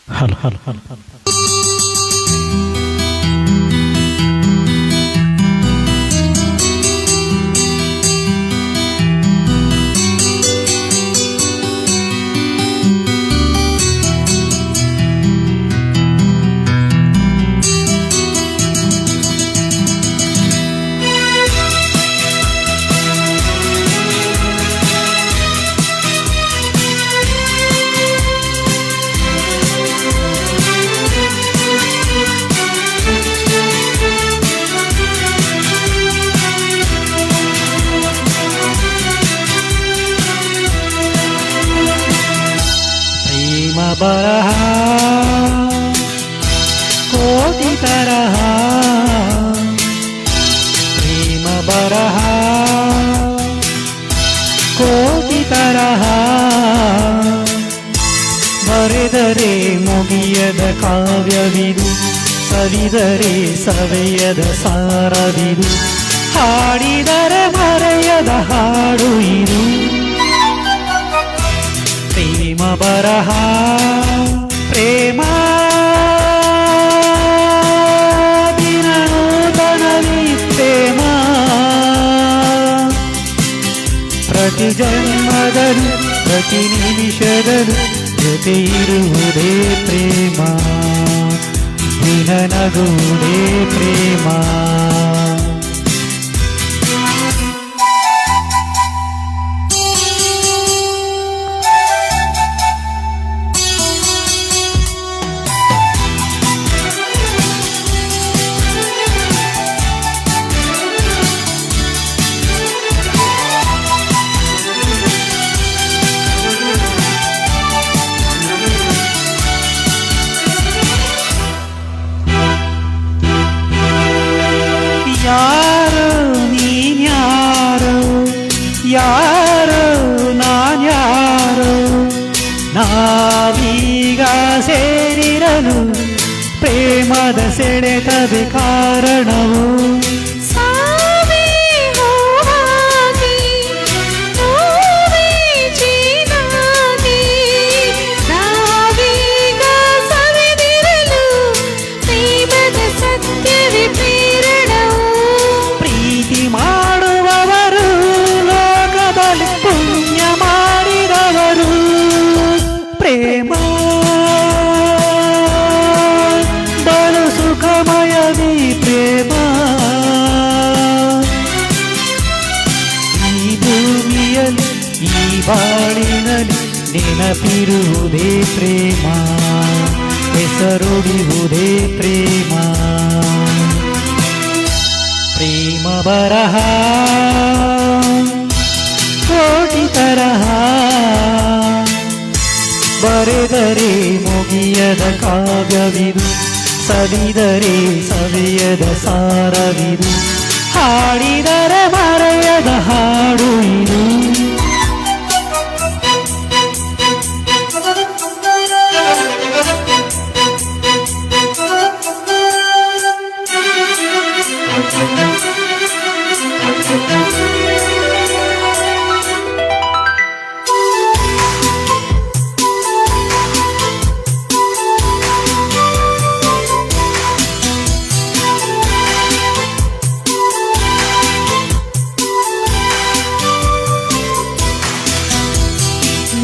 ಹಲ್ ಹಲ್ ಹಲ್ ಹಲ್ ಬರಹ ಕೋಟಿ ತರಹ ಪ್ರೇಮ ಬರಹ ಕೋಟಿ ತರಹ ಬರೆದರೆ ಮುಗಿಯದ ಕಾವ್ಯವಿದು ಸವಿದರೆ ಸವೆಯದ ಸಾರವಿದು ಹಾಡಿದರೆ ಮರೆಯದ ಹಾಡು ಇದು ಪ್ರೇಮ ಬರಹ ಪ್ರೇಮ ದಿನನೂತನವಿ ಪ್ರೇಮ ಪ್ರತಿ ಜನ್ಮದಲು ಪ್ರತಿ ನಿಮಿಷದಲು ಜೊತೆ ಇರುವುದೇ ಪ್ರೇಮ ದಿನನಗುವುದೇ ಪ್ರೇಮ ಯಾರೋ ನೀನ್ಯಾರೋ ಯಾರೋ ನಾನ್ಯಾರೋ ನಾವೀಗ ಸೇರಿರಲು ಪ್ರೇಮದ ಸೆಳೆತದೆ ಕಾರಣವು ಪ್ರೇಮ ಬಲು ಸುಖಮಯದಿ ಪ್ರೇಮ ಈ ಭೂಮಿಯಲ್ಲಿ ಈ ಬಾಳಿನಲ್ಲಿ ನೆನಪಿರುವುದೇ ಪ್ರೇಮ ಹೆಸರುಡಿಯುವುದೇ ಪ್ರೇಮ ಪ್ರೇಮ ಬರಹ ಕೋಟಿ ತರಹ ಬರೆದರೆ ಮುಗಿಯದ ಕಾವ್ಯವಿದು ಸವಿದರೆ ಸವಿಯದ ಸಾರವಿದು ಹಾಡಿದರೆ ಮರೆಯದ ಹಾಡು ಇದು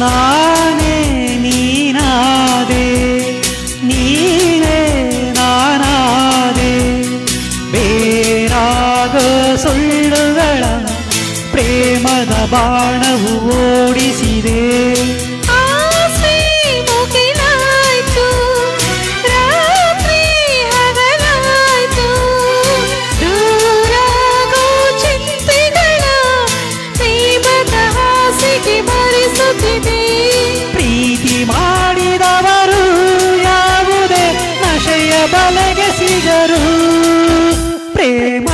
ನಾನೇ ನೀನಾದೆ ನೀನೇ ನಾನಾದೆ ಬೇರಾಗ ಸುಳ್ಳುಗಳ ಪ್ರೇಮದ ಬಾಣವು ಓಡಿಸಿದೆ ಪ್ರೀತಿ ಮಾಡಿದವರು ಯಾವುದೇ ನಶೆಯ ಬಲೆಗೆ ಸಿಗರು ಪ್ರೇಮ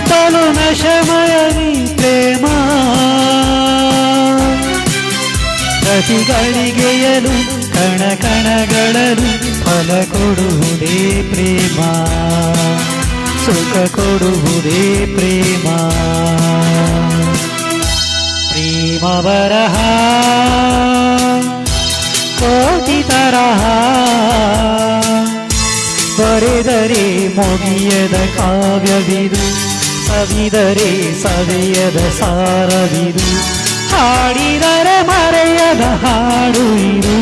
ಬಲು ನಶಮಯದಿ ಪ್ರೇಮ ಪ್ರತಿ ಗಳಿಗೆಯಲು ಕಣ ಕಣಗಳಲು ಫಲ ಕೊಡುವುದೇ ಪ್ರೇಮ ಸುಖ ಕೊಡುವುದೇ ಪ್ರೇಮ ಪ್ರೇಮ ಬರಹ ಬರಹ ಬರೆದರೆ ಮುಗಿಯದ ಕಾವ್ಯವಿದು, ಸವಿದರೆ ಸವಿಯದ ಸಾರವಿದು, ಹಾಡಿದರೆ ಮರೆಯದ ಹಾಡು ಇದು.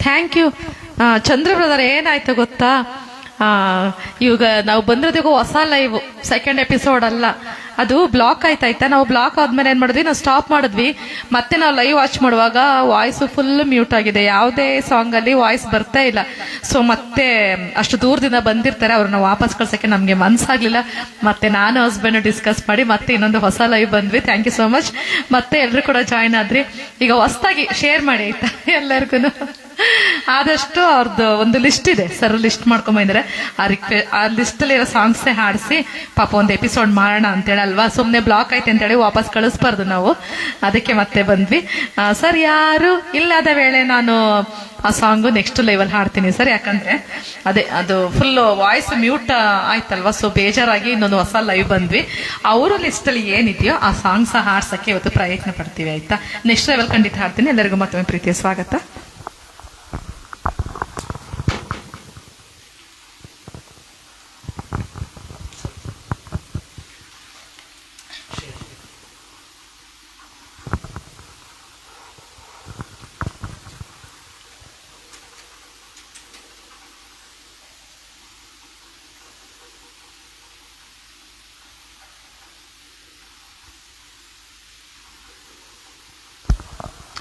Thank you. ಚಂದ್ರ ಬ್ರದರ್, ಏನಾಯ್ತು ಗೊತ್ತಾ, ಇವಾಗ ನಾವು ಬಂದಿರೋದಿಗೂ ಹೊಸ ಲೈವ್ ಸೆಕೆಂಡ್ ಎಪಿಸೋಡ್ ಅಲ್ಲ, ಅದು ಬ್ಲಾಕ್ ಆಯ್ತಾಯ್ತಾ. ನಾವು ಬ್ಲಾಕ್ ಆದ್ಮೇಲೆ ಏನ್ ಮಾಡಿದ್ವಿ, ನಾವು ಸ್ಟಾಪ್ ಮಾಡಿದ್ವಿ. ಮತ್ತೆ ನಾವು ಲೈವ್ ವಾಚ್ ಮಾಡುವಾಗ ವಾಯ್ಸ್ ಫುಲ್ ಮ್ಯೂಟ್ ಆಗಿದೆ, ಯಾವುದೇ ಸಾಂಗ್ ಅಲ್ಲಿ ವಾಯ್ಸ್ ಬರ್ತಾ ಇಲ್ಲ. ಸೊ ಮತ್ತೆ ಅಷ್ಟು ದೂರದಿಂದ ಬಂದಿರ್ತಾರೆ, ಅವ್ರನ್ನ ವಾಪಸ್ ಕಳ್ಸಕ್ಕೆ ನಮ್ಗೆ ಮನ್ಸಾಗ್ಲಿಲ್ಲ. ಮತ್ತೆ ನಾನು ಹಸ್ಬೆಂಡ್ ಡಿಸ್ಕಸ್ ಮಾಡಿ ಮತ್ತೆ ಇನ್ನೊಂದು ಹೊಸ ಲೈವ್ ಬಂದ್ವಿ. Thank you so much. ಮತ್ತೆ ಎಲ್ರು ಕೂಡ ಜಾಯ್ನ್ ಆದ್ರಿ. ಈಗ ಹೊಸದಾಗಿ ಶೇರ್ ಮಾಡಿ ಆಯ್ತಾ ಎಲ್ಲರಿಗೂ. ಆದಷ್ಟು ಅವ್ರದ್ದು ಒಂದು ಲಿಸ್ಟ್ ಇದೆ, ಸರ್ ಲಿಸ್ಟ್ ಮಾಡ್ಕೊಂಬಂದ್ರೆ ಆ ಲಿಸ್ಟ್ ಅಲ್ಲಿ ಇರೋ ಸಾಂಗ್ಸೇ ಹಾಡಿಸಿ ಪಾಪ ಒಂದು ಎಪಿಸೋಡ್ ಮಾಡೋಣ ಅಂತೇಳಿ ಅಲ್ವಾ. ಸುಮ್ನೆ ಬ್ಲಾಕ್ ಐತೆ ಅಂತೇಳಿ ವಾಪಸ್ ಕಳಿಸ್ಬಾರ್ದು ನಾವು, ಅದಕ್ಕೆ ಮತ್ತೆ ಬಂದ್ವಿ. ಸರ್ ಯಾರು ಇಲ್ಲದ ವೇಳೆ ನಾನು ಆ ಸಾಂಗು ನೆಕ್ಸ್ಟ್ ಲೈವಲ್ಲಿ ಹಾಡ್ತೀನಿ ಸರ್, ಯಾಕಂದ್ರೆ ಅದು ಫುಲ್ ವಾಯ್ಸ್ ಮ್ಯೂಟ್ ಆಯ್ತಲ್ವಾ. ಸೊ ಬೇಜಾರಾಗಿ ಇನ್ನೊಂದು ಹೊಸ ಲೈವ್ ಬಂದ್ವಿ. ಅವರು ಲಿಸ್ಟ್ ಅಲ್ಲಿ ಏನಿದೆಯೋ ಆ ಸಾಂಗ್ಸ್ ಹಾಡ್ಸಕ್ಕೆ ಇವತ್ತು ಪ್ರಯತ್ನ ಪಡ್ತೀವಿ ಆಯ್ತಾ. ನೆಕ್ಸ್ಟ್ ಲೈವಲ್ ಖಂಡಿತ ಹಾಡ್ತೀನಿ. ಎಲ್ಲರಿಗೂ ಮತ್ತೊಮ್ಮೆ ಪ್ರೀತಿಯ ಸ್ವಾಗತ.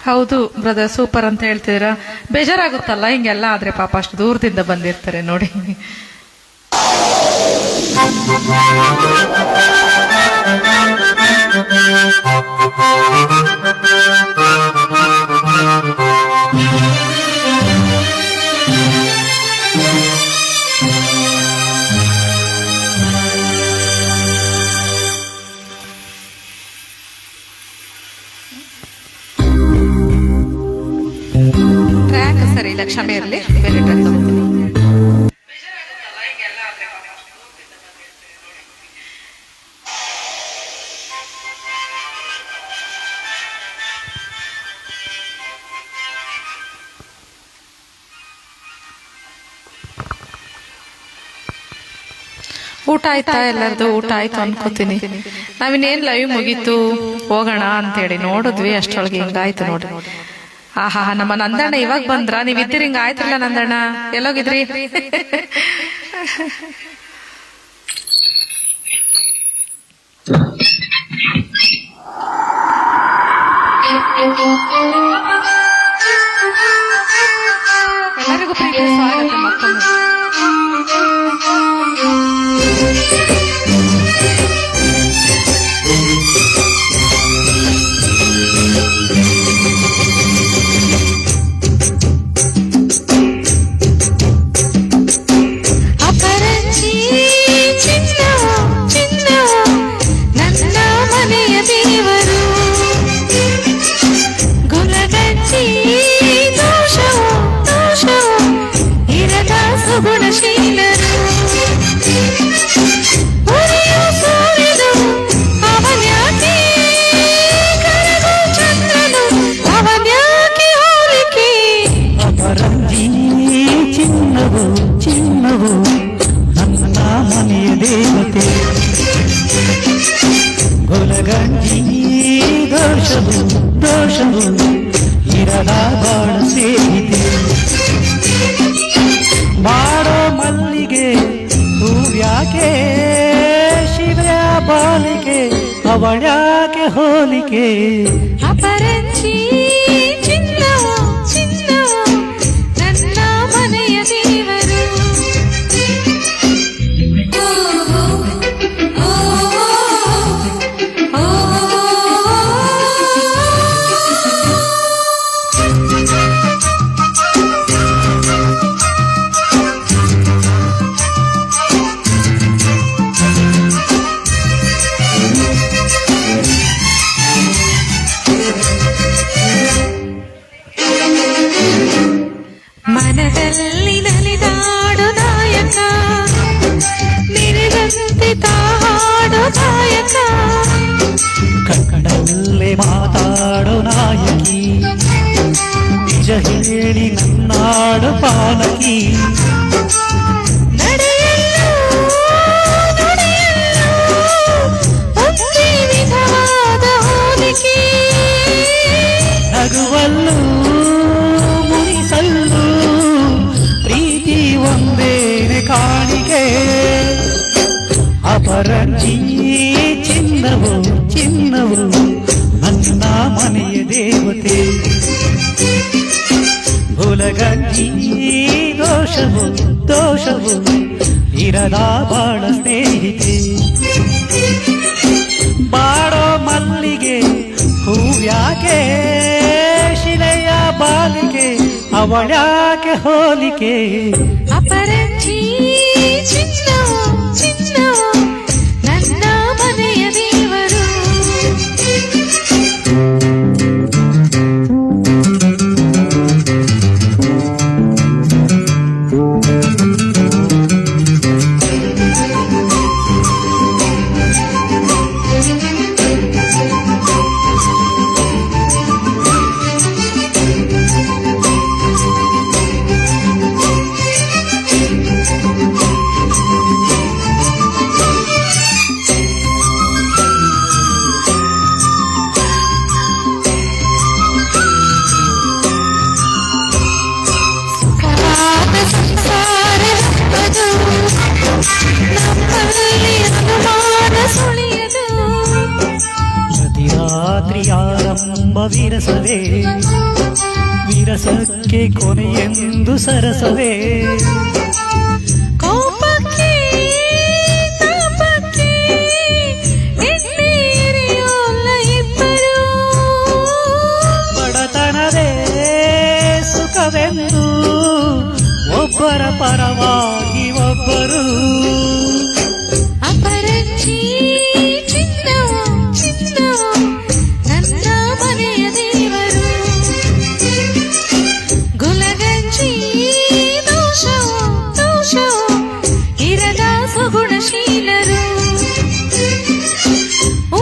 ಹೌದು ಬ್ರದರ್, ಸೂಪರ್ ಅಂತ ಹೇಳ್ತಿದ್ದೀರಾ. ಬೇಜಾರಾಗುತ್ತಲ್ಲ ಹಿಂಗೆಲ್ಲ ಆದ್ರೆ, ಪಾಪ ಅಷ್ಟು ದೂರದಿಂದ ಬಂದಿರ್ತಾರೆ ನೋಡಿ. ಟ್ರ್ಯಾಕ್ ಸರಿ ಇಲ್ಲ, ಕ್ಷಮೆ ಇರಲಿ, ಬೇರೆ ಟ್ರ್ಯಾಕ್ ತಗೋತೀನಿ. ಊಟ ಆಯ್ತಾ ಎಲ್ಲರದು? ಊಟ ಆಯ್ತು ಅನ್ಕೋತೀನಿ. ನಾವಿನ್ನೇನ್ ಲೈವ್ ಮುಗೀತು ಹೋಗೋಣ ಅಂತೇಳಿ ನೋಡಿದ್ವಿ, ಅಷ್ಟೊಳಗೆ ಹಿಂಗಾಯ್ತು ನೋಡಿ. ಆಹಾ, ನಮ್ಮ ನಂದಣ್ಣ ಇವಾಗ ಬಂದ್ರ? ನೀವ್ ಇದ್ದೀರಿ, ಹಿಂಗ ಆಯ್ತಲ್ಲ ನಂದಣ್ಣ, ಎಲ್ಲೋಗಿದ್ರಿ? ಎಲ್ಲರಿಗೂ ಪ್ರೀತಿಯ ಸ್ವಾಗತ ಮತ್ತೊಮ್ಮೆ. ಇರದ ಬಾಳ ಸೇರಿದೆ ಮಾಡೋ ಮಲ್ಲಿಗೆ ಹೂವ್ಯಾಕೆ, ಶಿವ್ಯ ಬಾಲಿಗೆ ಅವಳ್ಯಾಕೆ ಹೋಲಿಕೆ. ಅಪರಂಜಿ ಚಿನ್ನವ ಚಿನ್ನವ ನನ್ನ ಮನೆಯ ದೇವರು. ಮನದಲ್ಲಿ ನಲಿದಾಡು ನಾಯಕ, ನಿರಿದಂತೆ ತಾಡು ನಾಯಕ, ಕಣ್ಣಲ್ಲೇ ಮಾತಾಡು ಜಾನಕಿ, ನಿಜ ಹೇಳಿ ನನ್ನಾಡು ಪಾಲಕಿ. ನಡೆಯಲು ನುಡಿಯಲು ಒಂದೇ ವಿಧವಾದ ಹೋಲಿಕೆ. ನಗುವಲ್ಲೂ ಮುನಿಸಲ್ಲೂ ಪ್ರೀತಿ ಒಂದೇನೆ ಕಾಣಿಕೆ. ಅಪರಂಜಿ ಚಿನ್ನವು ಚಿನ್ನವು ನನ್ನ ಮನೆಯ ದೇವತೆ. ಭುಲಗಂಜಿ ದೋಷವು ದೋಷವು ಇರದ ಬಾಳ ಸ್ನೇಹಿತೆ. ಬಾಡೋ ಮಲ್ಲಿಗೆ ಹೂವ್ಯಾಕೆ ಶಿಲೆಯ ಬಾಲಿಗೆ ಅವಳ್ಯಾಕೆ ಹೋಲಿಕೆ. ಅಪರಂಜಿ ಚಿನ್ನವು ಚಿನ್ನವು ನನ್ನ ಮನೆಯ ದೇವರು. ರಾತ್ರಿಯಾರಂಭ ವಿರಸವೇ, ವಿರಸಕ್ಕೆ ಕೊನೆಯೆಂದು ಸರಸವೇ. ಕೋಪಕ್ಕೆ ತಾಪಕ್ಕೆ ಎಣ್ಣೆರಿಯೋಲ್ಲ ಇಬ್ಬರು. ಬಡತನವೇ ಸುಖವೆಂದು ಒಬ್ಬರ ಪರವಾಗಿ ಒಬ್ಬರು. ಅಪರಂಜಿ ಚಿನ್ನವು ಚಿನ್ನವು ನನ್ನ ಮನೆಯ ದೇವರು. ಗುಲಗಂಜಿ ದೋಷವು ದೋಷವು ಇರದ ಸುಗುಣಶೀಲರು.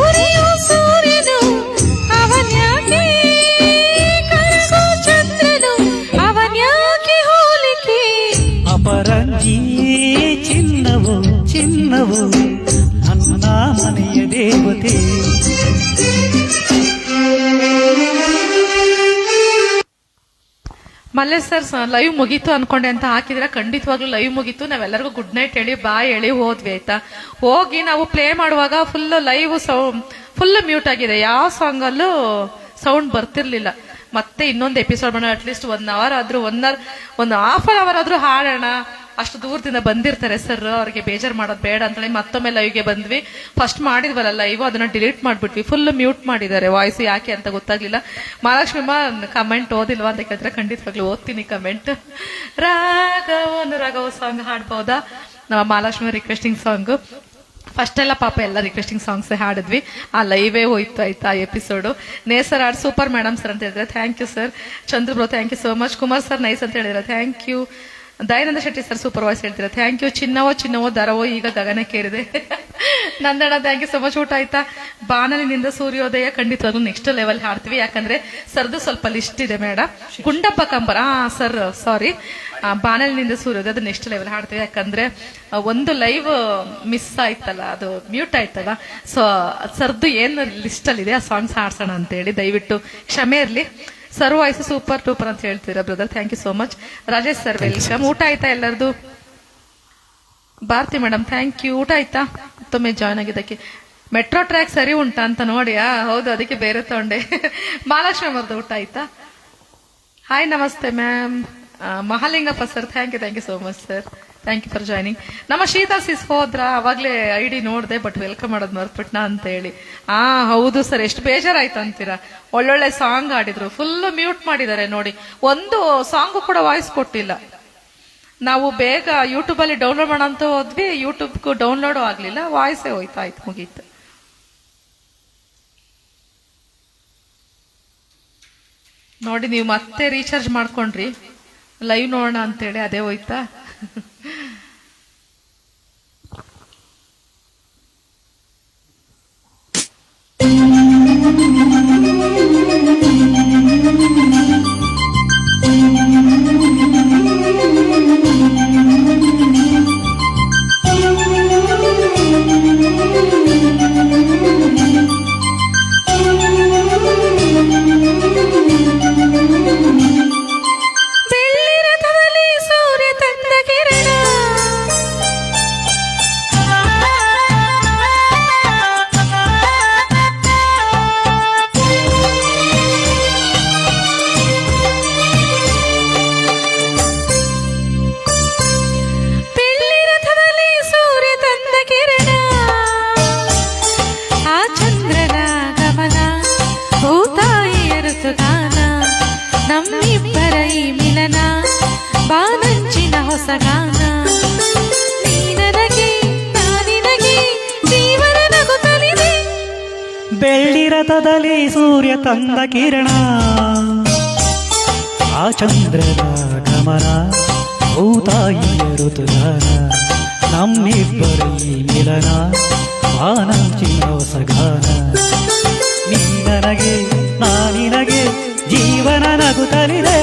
ಉರಿಯೋ ಸೂರ್ಯನು ಅವನ್ಯಾಕೆ, ಕರಗೋ ಚಂದ್ರನು ಅವನ್ಯಾಕೆ ಹೋಲಿಕೆ. ಅಪರಂಜಿ ಚಿನ್ನವು ಚಿನ್ನವು ನನ್ನ ಮನೆಯ ದೇವತೆ. ಮಲ್ಲೇಶ್ ಸರ್ ಲೈವ್ ಮುಗೀತು ಅನ್ಕೊಂಡೆ ಅಂತ ಹಾಕಿದ್ರೆ ಖಂಡಿತವಾಗ್ಲೂ ಲೈವ್ ಮುಗೀತು. ನಾವೆಲ್ಲರಿಗೂ ಗುಡ್ ನೈಟ್ ಹೇಳಿ ಬಾಯ್ ಹೇಳಿ ಹೋದ್ವಿ ಆಯ್ತಾ. ಹೋಗಿ ನಾವು ಪ್ಲೇ ಮಾಡುವಾಗ ಫುಲ್ ಲೈವ್ ಫುಲ್ ಮ್ಯೂಟ್ ಆಗಿದೆ, ಯಾವ ಸಾಂಗ್ ಅಲ್ಲೂ ಸೌಂಡ್ ಬರ್ತಿರ್ಲಿಲ್ಲ. ಮತ್ತೆ ಇನ್ನೊಂದು ಎಪಿಸೋಡ್ ಮಾಡೋಣ, ಅಟ್ಲೀಸ್ಟ್ 1 ಅವರ್ ಆದ್ರೂ ಒಂದು ಹಾಫ್ ಅನ್ ಅವರ್ ಆದ್ರೂ ಹಾಡೋಣ. ಅಷ್ಟು ದೂರದಿಂದ ಬಂದಿರ್ತಾರೆ ಸರ್, ಅವ್ರಿಗೆ ಬೇಜಾರ್ ಮಾಡೋದು ಬೇಡ ಅಂತೇಳಿ ಮತ್ತೊಮ್ಮೆ ಲೈವ್ಗೆ ಬಂದ್ವಿ. ಫಸ್ಟ್ ಮಾಡಿದ್ವಲ್ಲ ಲೈವ್, ಅದನ್ನ ಡಿಲೀಟ್ ಮಾಡ್ಬಿಟ್ವಿ, ಫುಲ್ ಮ್ಯೂಟ್ ಮಾಡಿದ್ದಾರೆ. ವಾಯ್ಸ್ ಯಾಕೆ ಅಂತ ಗೊತ್ತಾಗ್ಲಿಲ್ಲ. ಮಹಾಲಕ್ಷ್ಮಿಮ್ಮ ಕಮೆಂಟ್ ಓದಿಲ್ವಾ ಅಂತ ಕೇಳಿದ್ರೆ ಖಂಡಿತವಾಗ್ಲೂ ಓದ್ತೀನಿ ಕಮೆಂಟ್. ರಾಘವ ಸಾಂಗ್ ಹಾಡ್ಬೋದಾ? ನಮ್ಮ ಮಹಾಲಕ್ಷ್ಮಿ ರಿಕ್ವೆಸ್ಟಿಂಗ್ ಸಾಂಗ್. ಫಸ್ಟ್ ಎಲ್ಲ ಪಾಪ ಎಲ್ಲ ರಿಕ್ವೆಸ್ಟಿಂಗ್ ಸಾಂಗ್ಸ್ ಹಾಡಿದ್ವಿ, ಆ ಲೈವೇ ಹೋಯ್ತು ಆಯ್ತಾ ಎಪಿಸೋಡು. ನೇಸರ್ ಹಾಡ್ ಸೂಪರ್ ಮೇಡಮ್ ಸರ್ ಅಂತ ಹೇಳಿದ್ರೆ thank you sir. Chandra bro thank you so much. Kumar sir nice ಅಂತ ಹೇಳಿದ್ರೆ thank you. Dayananda Shetty sir super voice ಹೇಳ್ತೀರಾ, ಥ್ಯಾಂಕ್ ಯು. ಚಿನ್ನವೋ ದರವೋ ಈಗ ಗಗನಕ್ಕೇರಿದೆ. Nandanna thank you so much. ಊಟ ಆಯ್ತಾ? ಬಾನಲಿನಿಂದ ಸೂರ್ಯೋದಯ ಖಂಡಿತವಾಗ್ಲೂ ನೆಕ್ಸ್ಟ್ ಲೆವೆಲ್ ಹಾಡ್ತೀವಿ, ಯಾಕಂದ್ರೆ ಸರ್ದು ಸ್ವಲ್ಪ ಲಿಸ್ಟ್ ಇದೆ ಮೇಡಮ್. ಗುಂಡಪ್ಪ ಕಂಬರ ಸರ್ ಸಾರಿ, ಬಾನಲಿನಿಂದ ಸೂರ್ಯೋದಯ ಅದು ನೆಕ್ಸ್ಟ್ ಲೆವೆಲ್ ಹಾಡ್ತೀವಿ. ಯಾಕಂದ್ರೆ ಒಂದು ಲೈವ್ ಮಿಸ್ ಆಯ್ತಲ್ಲ, ಅದು ಮ್ಯೂಟ್ ಆಯ್ತಲ್ಲ, ಸೊ ಸರ್ದು ಏನು ಲಿಸ್ಟ್ ಅಲ್ಲಿ ಇದೆ ಆ ಸಾಂಗ್ಸ್ ಹಾಡ್ಸೋಣ ಅಂತ ಹೇಳಿ ದಯವಿಟ್ಟು ಕ್ಷಮೆ ಇರ್ಲಿ. ಸರ್ ವಾಯ್ಸ್ ಸೂಪರ್ ಟೂಪರ್ ಅಂತ ಹೇಳ್ತೀರಾ brother, thank you so much. Rajesh sir welcome. ಊಟ ಆಯ್ತಾ ಎಲ್ಲರದು? Bharati madam thank you. ಊಟ ಆಯ್ತಾ? ಮತ್ತೊಮ್ಮೆ ಜಾಯ್ನ್ ಆಗಿದ್ದಕ್ಕೆ. ಮೆಟ್ರೋ ಟ್ರ್ಯಾಕ್ ಸರಿ ಉಂಟಾ ಅಂತ ನೋಡಿ. ಹೌದು, ಅದಕ್ಕೆ ಬೇರೆ ತಗೊಂಡೆ. ಮಹಾಲಕ್ಷ್ಮಿ ಅವ್ರದ್ದು ಊಟ ಆಯ್ತಾ? ಹಾಯ್ ನಮಸ್ತೆ ma'am. Mahalingappa sir thank you so much sir, thank you for joining. ನಮ್ಮ ಶೀತಾ ಸಿಸ್ ಹೋದ್ರ, ಅವಾಗ್ಲೇ ಐಡಿ ನೋಡ್ದೆ ಬಟ್ ವೆಲ್ಕಮ್ ಮಾಡೋದು ಮರ್ತ್ಬಿಟ್ನಾ ಅಂತ ಹೇಳಿ. ಹೌದು ಸರ್, ಎಷ್ಟು ಬೇಜಾರಾಯ್ತು ಅಂತೀರಾ. ಒಳ್ಳೊಳ್ಳೆ ಸಾಂಗ್ ಆಡಿದ್ರು, ಫುಲ್ ಮ್ಯೂಟ್ ಮಾಡಿದ್ದಾರೆ ನೋಡಿ, ಒಂದು ಸಾಂಗು ಕೂಡ ವಾಯ್ಸ್ ಕೊಟ್ಟಿಲ್ಲ. ನಾವು ಬೇಗ ಯೂಟ್ಯೂಬ್ ಅಲ್ಲಿ ಡೌನ್ಲೋಡ್ ಮಾಡೋಣ ಅಂತ ಹೋದ್ವಿ, ಯೂಟ್ಯೂಬ್ಗೂ ಡೌನ್ಲೋಡ್ ಆಗ್ಲಿಲ್ಲ, ವಾಯ್ಸೇ ಹೋಯ್ತು, ಆಯ್ತು ಮುಗೀತು. ನೋಡಿ ನೀವು ಮತ್ತೆ ರೀಚಾರ್ಜ್ ಮಾಡ್ಕೊಂಡ್ರಿ ಲೈವ್ ನೋಡೋಣ ಅಂತೇಳಿ, ಅದೇ ಹೋಯ್ತಾ. ಬೆಳ್ಳಿರಥದಲ್ಲಿ ಸೂರ್ಯ ತಂದ ಕಿರಣ ಆ ಚಂದ್ರನ ಗಮನ ಭೂತಾಯಿಯ ಋತುಗಾನ ನಮ್ಮಿಬ್ಬರ ಈ ಮಿಲನ ಆನಂಚಿನ ಹೊಸಗಾನ ನೀ ನನಗೆ ನಾನಿನಗೆ ಜೀವನ ನಗುತ್ತಲಿದೆ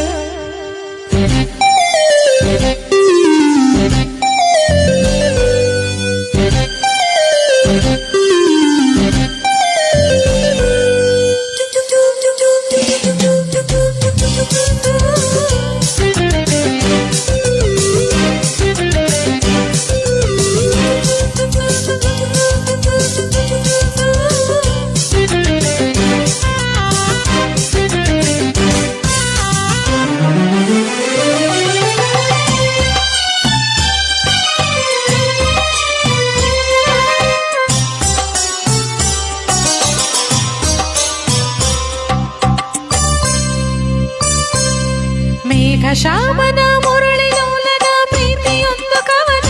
ಶ್ಯಾಮನ ಮುರಳಿಲೋಲನ ಪ್ರೀತಿಯೊಂದು ಕವನ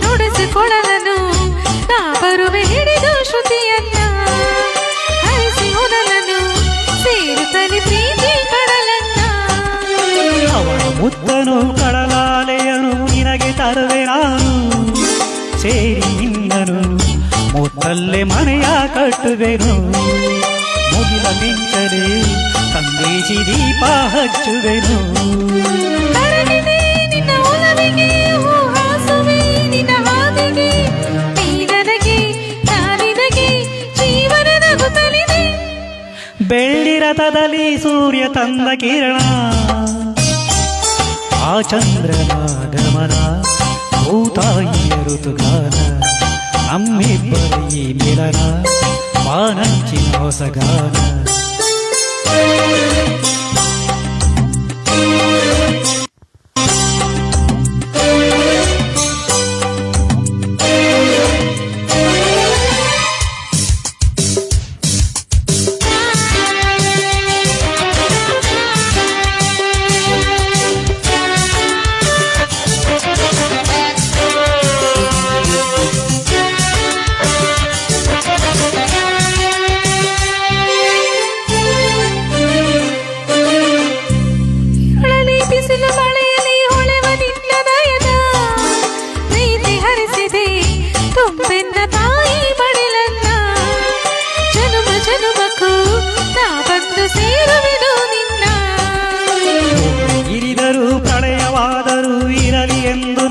ನುಡಿಸಿಕೊಡಲನು ನಾ ಬರುವೆ ಹಿಡಿದು ಶ್ರುತಿಯನ್ನ ಹರಿಸಿ ಹೊನಲನು ಸೇರುತ್ತಲಿ ಪ್ರೀತಿ ಕಡಲನ್ನ ಅವನ ಮುತ್ತನು ಕಡಲಾಲೆಯನು ನಿನಗೆ ತರುವೆ ನಾನು ಸೇರಿ ನಿನ್ನನು ಮುತ್ತಲ್ಲೇ ಮನೆಯ ಕಟ್ಟುವೆನು ಮುಗಿಲ ಮಿಂಚಲೇ ಸಂದೇಶಿ ದೀಪ ಹಚ್ಚುವೆನು ಕರಗಿದೆ ನಿನ್ನ ಒಲವಿಗೆ ಹೂಹಾಸುವೆ ನಿನ್ನ ಹಾದಿಗೆ ನೀ ನನಗೆ ನಾನಿನಗೆ ಜೀವನ ನಗುತ್ತಲಿದೆ ಬೆಳ್ಳಿರಥದಲ್ಲಿ ಸೂರ್ಯ ತಂದ ಕಿರಣ ಆ ಚಂದ್ರನ ಗಮನ ಭೂತಾಯಿಯ ಋತುಗಾನ ನಮ್ಮಿಬ್ಬರ ಈ ಮಿಲನ ಮಾನಂಚಿನ ಹೊಸಗಾನ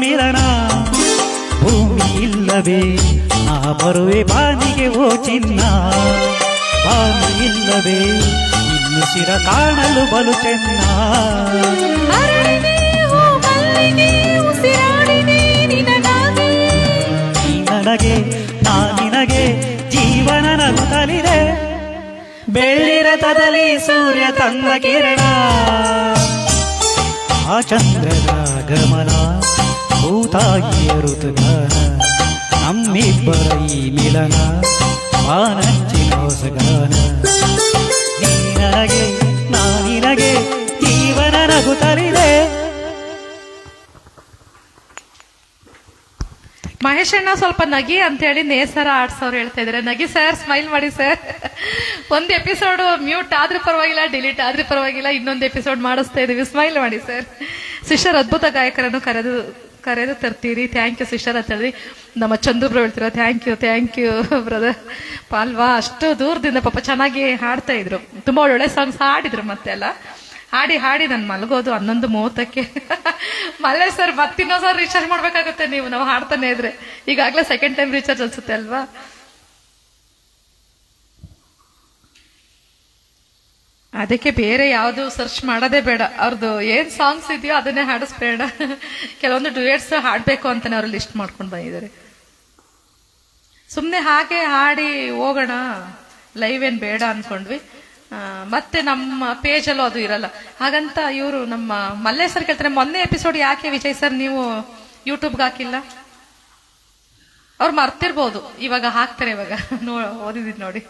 ಮಿಲನ ಭೂಮಿ ಇಲ್ಲವೇ ನಾ ಬರುವೆ ಬಾನಿಗೆ ಓ ಚಿನ್ನ ಬಾನಿ ಇಲ್ಲವೇ ಇನ್ನು ಸಿರ ಕಾಣಲು ಬಲು ಚೆನ್ನ ನೀ ನನಗೆ ನಾ ನಿನಗೆ ಜೀವನ ನಗುತ್ತಲಿದೆ ಬೆಳ್ಳಿರಥದಲ್ಲಿ ಸೂರ್ಯ ತಂದ ಕಿರಣ ಆ ಚಂದ್ರದ ಗಮನ ಭೂತಾಯಿಯ ಋತುಗಾನ ನಮ್ಮಿಬ್ಬರ ಈ ಮಿಲನ ಮಾನಂಚಿನ ಹೊಸಗಾನ ನೀ ನನಗೆ ನಾ ನಿನಗೆ ಜೀವನ ನಗುತ್ತಲಿದೆ. ಮಹೇಶ್ ಅಣ್ಣ ಸ್ವಲ್ಪ ನಗಿ ಅಂತ ಹೇಳಿ ನೇಸರ ಆಡ್ಸೋರು ಹೇಳ್ತಾ ಇದಾರೆ. ನಗಿ ಸರ್, ಸ್ಮೈಲ್ ಮಾಡಿ ಸರ್. ಒಂದು ಎಪಿಸೋಡ್ ಮ್ಯೂಟ್ ಆದ್ರೂ ಪರವಾಗಿಲ್ಲ, ಡಿಲೀಟ್ ಆದ್ರೂ ಪರವಾಗಿಲ್ಲ, ಇನ್ನೊಂದು ಎಪಿಸೋಡ್ ಮಾಡಿಸ್ತಾ ಇದೀವಿ, ಸ್ಮೈಲ್ ಮಾಡಿ ಸರ್. ಸಿಸ್ಟರ್ ಅದ್ಭುತ ಗಾಯಕರನ್ನು ಕರೆದು ತರ್ತೀರಿ, ಥ್ಯಾಂಕ್ ಯು ಸಿಸ್ಟರ್ ಅಂತ ಹೇಳಿ ನಮ್ಮ ಚಂದ್ರು ಹೇಳ್ತೀರ. Thank you brother. ಪಾಲ್ವಾ ಅಷ್ಟು ದೂರದಿಂದ ಪಾಪ ಚೆನ್ನಾಗಿ ಹಾಡ್ತಾ ಇದ್ರು, ತುಂಬಾ ಒಳ್ಳೆ ಸಾಂಗ್ಸ್ ಹಾಡಿದ್ರು. ಮತ್ತೆ ಎಲ್ಲ ಹಾಡಿ ನಾನು ಮಲಗೋದು 11:30ಕ್ಕೆ. ಮಲ್ಲೆ ಸರ್ ಮತ್ತಿನ್ನೊಂದ್ಸರಿ ರೀಚಾರ್ಜ್ ಮಾಡ್ಬೇಕಾಗುತ್ತೆ ನೀವು, ನಾವು ಹಾಡ್ತಾನೆ ಇದ್ರೆ. ಈಗಾಗಲೇ ಸೆಕೆಂಡ್ ಟೈಮ್ ರೀಚಾರ್ಜ್ ಅನ್ಸುತ್ತೆ ಅಲ್ವಾ? ಅದಕ್ಕೆ ಬೇರೆ ಯಾವುದು ಸರ್ಚ್ ಮಾಡೋದೇ ಬೇಡ, ಅವ್ರದ್ದು ಏನ್ ಸಾಂಗ್ಸ್ ಇದೆಯೋ ಅದನ್ನೇ ಹಾಡಿಸ್ಬೇಡ. ಕೆಲವೊಂದು ಡ್ಯೂಯೆಟ್ಸ್ ಹಾಡ್ಬೇಕು ಅಂತಾನೆ ಅವ್ರು ಲಿಸ್ಟ್ ಮಾಡ್ಕೊಂಡು ಬಂದಿದ್ದಾರೆ. ಸುಮ್ನೆ ಹಾಗೆ ಹಾಡಿ ಹೋಗೋಣ, ಲೈವ್ ಏನ್ ಬೇಡ ಅನ್ಕೊಂಡ್ವಿ. ಮತ್ತೆ ನಮ್ಮ ಪೇಜಲ್ಲೂ ಅದು ಇರಲ್ಲ, ಹಾಗಂತ ಇವರು ನಮ್ಮ ಮಲ್ಲೆ ಸರ್ ಕೇಳ್ತಾರೆ, ಮೊನ್ನೆ ಎಪಿಸೋಡ್ ಯಾಕೆ ವಿಜಯ್ ಸರ್ ನೀವು ಯೂಟ್ಯೂಬ್ಗೆ ಹಾಕಿಲ್ಲ? ಅವ್ರು ಮರ್ತಿರ್ಬೋದು, ಇವಾಗ ಹಾಕ್ತಾರೆ. ಇವಾಗ ಓದಿದೀನಿ ನೋಡಿ.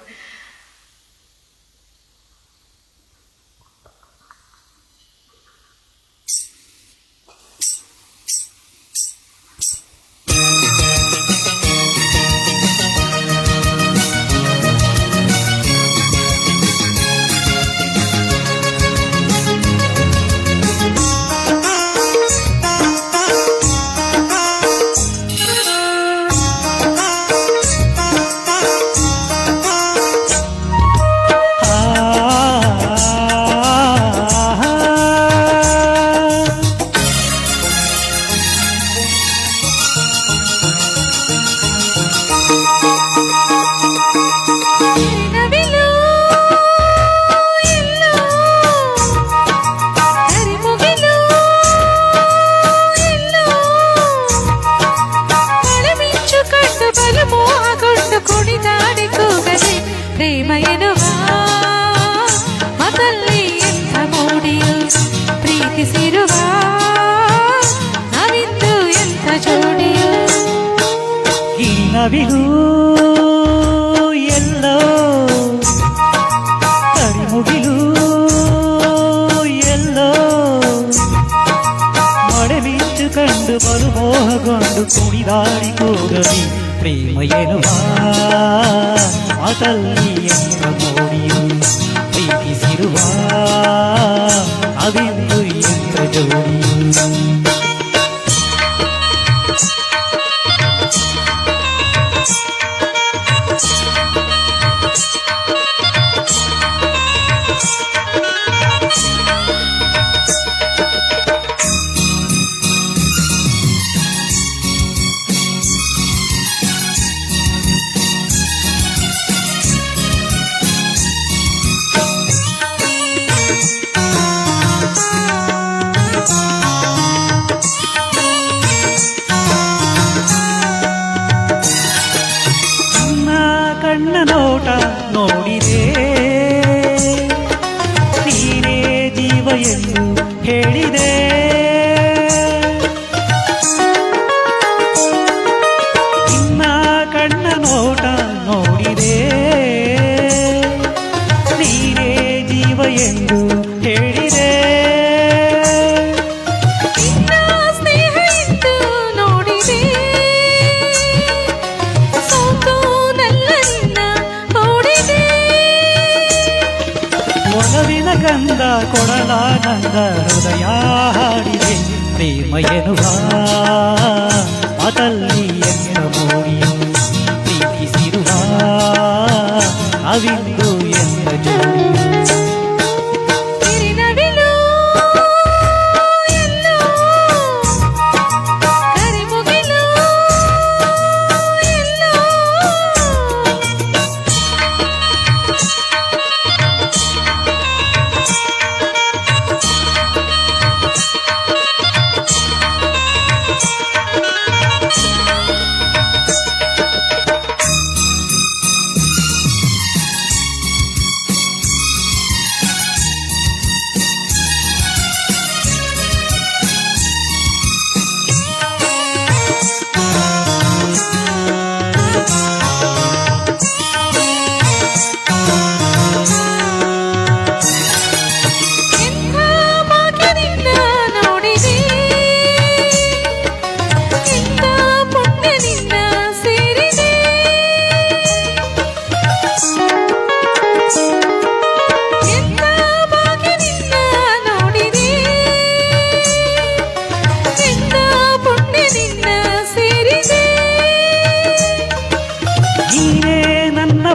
ನವಿಲು ಎಲ್ಲೋ ಕರಿಮುಗಿಲು ಎಲ್ಲೋ ಮಳೆ ಮಿಂಚು ಕಂಡು ಬಲು ಮೋಹಗೊಂಡು ಕುಣಿದಾಡಿ ಕೂಗಲಿ ಪ್ರೇಮ ಎನ್ನುವ ಮಾತಲ್ಲಿ ಎಂತ ಮೋಡಿಯು ಪ್ರೀತಿಸಿರುವ ಅವಿಂದು ಎಂತ ಜೋಡಿಯು ಕಣ್ಣ ನೋಟ ನೋಡಿದೆ ನೀನೇ ಜೀವ ಎಂದು ಹೇಳಿದೆ ನಿನ್ನ ಕಣ್ಣ ನೋಟ ನೋಡಿದೆ ನೀನೇ ಜೀವ ಎಂದು ಹೇಳಿದೆ ಒಲವಿನ ಗಂಧ ಕೊಡಲಾನಂದ ಹೃದಯ ಹಾಡಿದೆ ಪ್ರೇಮ ಎನ್ನುವ ಮಾತಲ್ಲಿ ಎಂತ ಮೋಡಿಯು ಪ್ರೀತಿಸಿರುವ ಅವಿಂದು ಎಂತ ಜೋಡಿಯು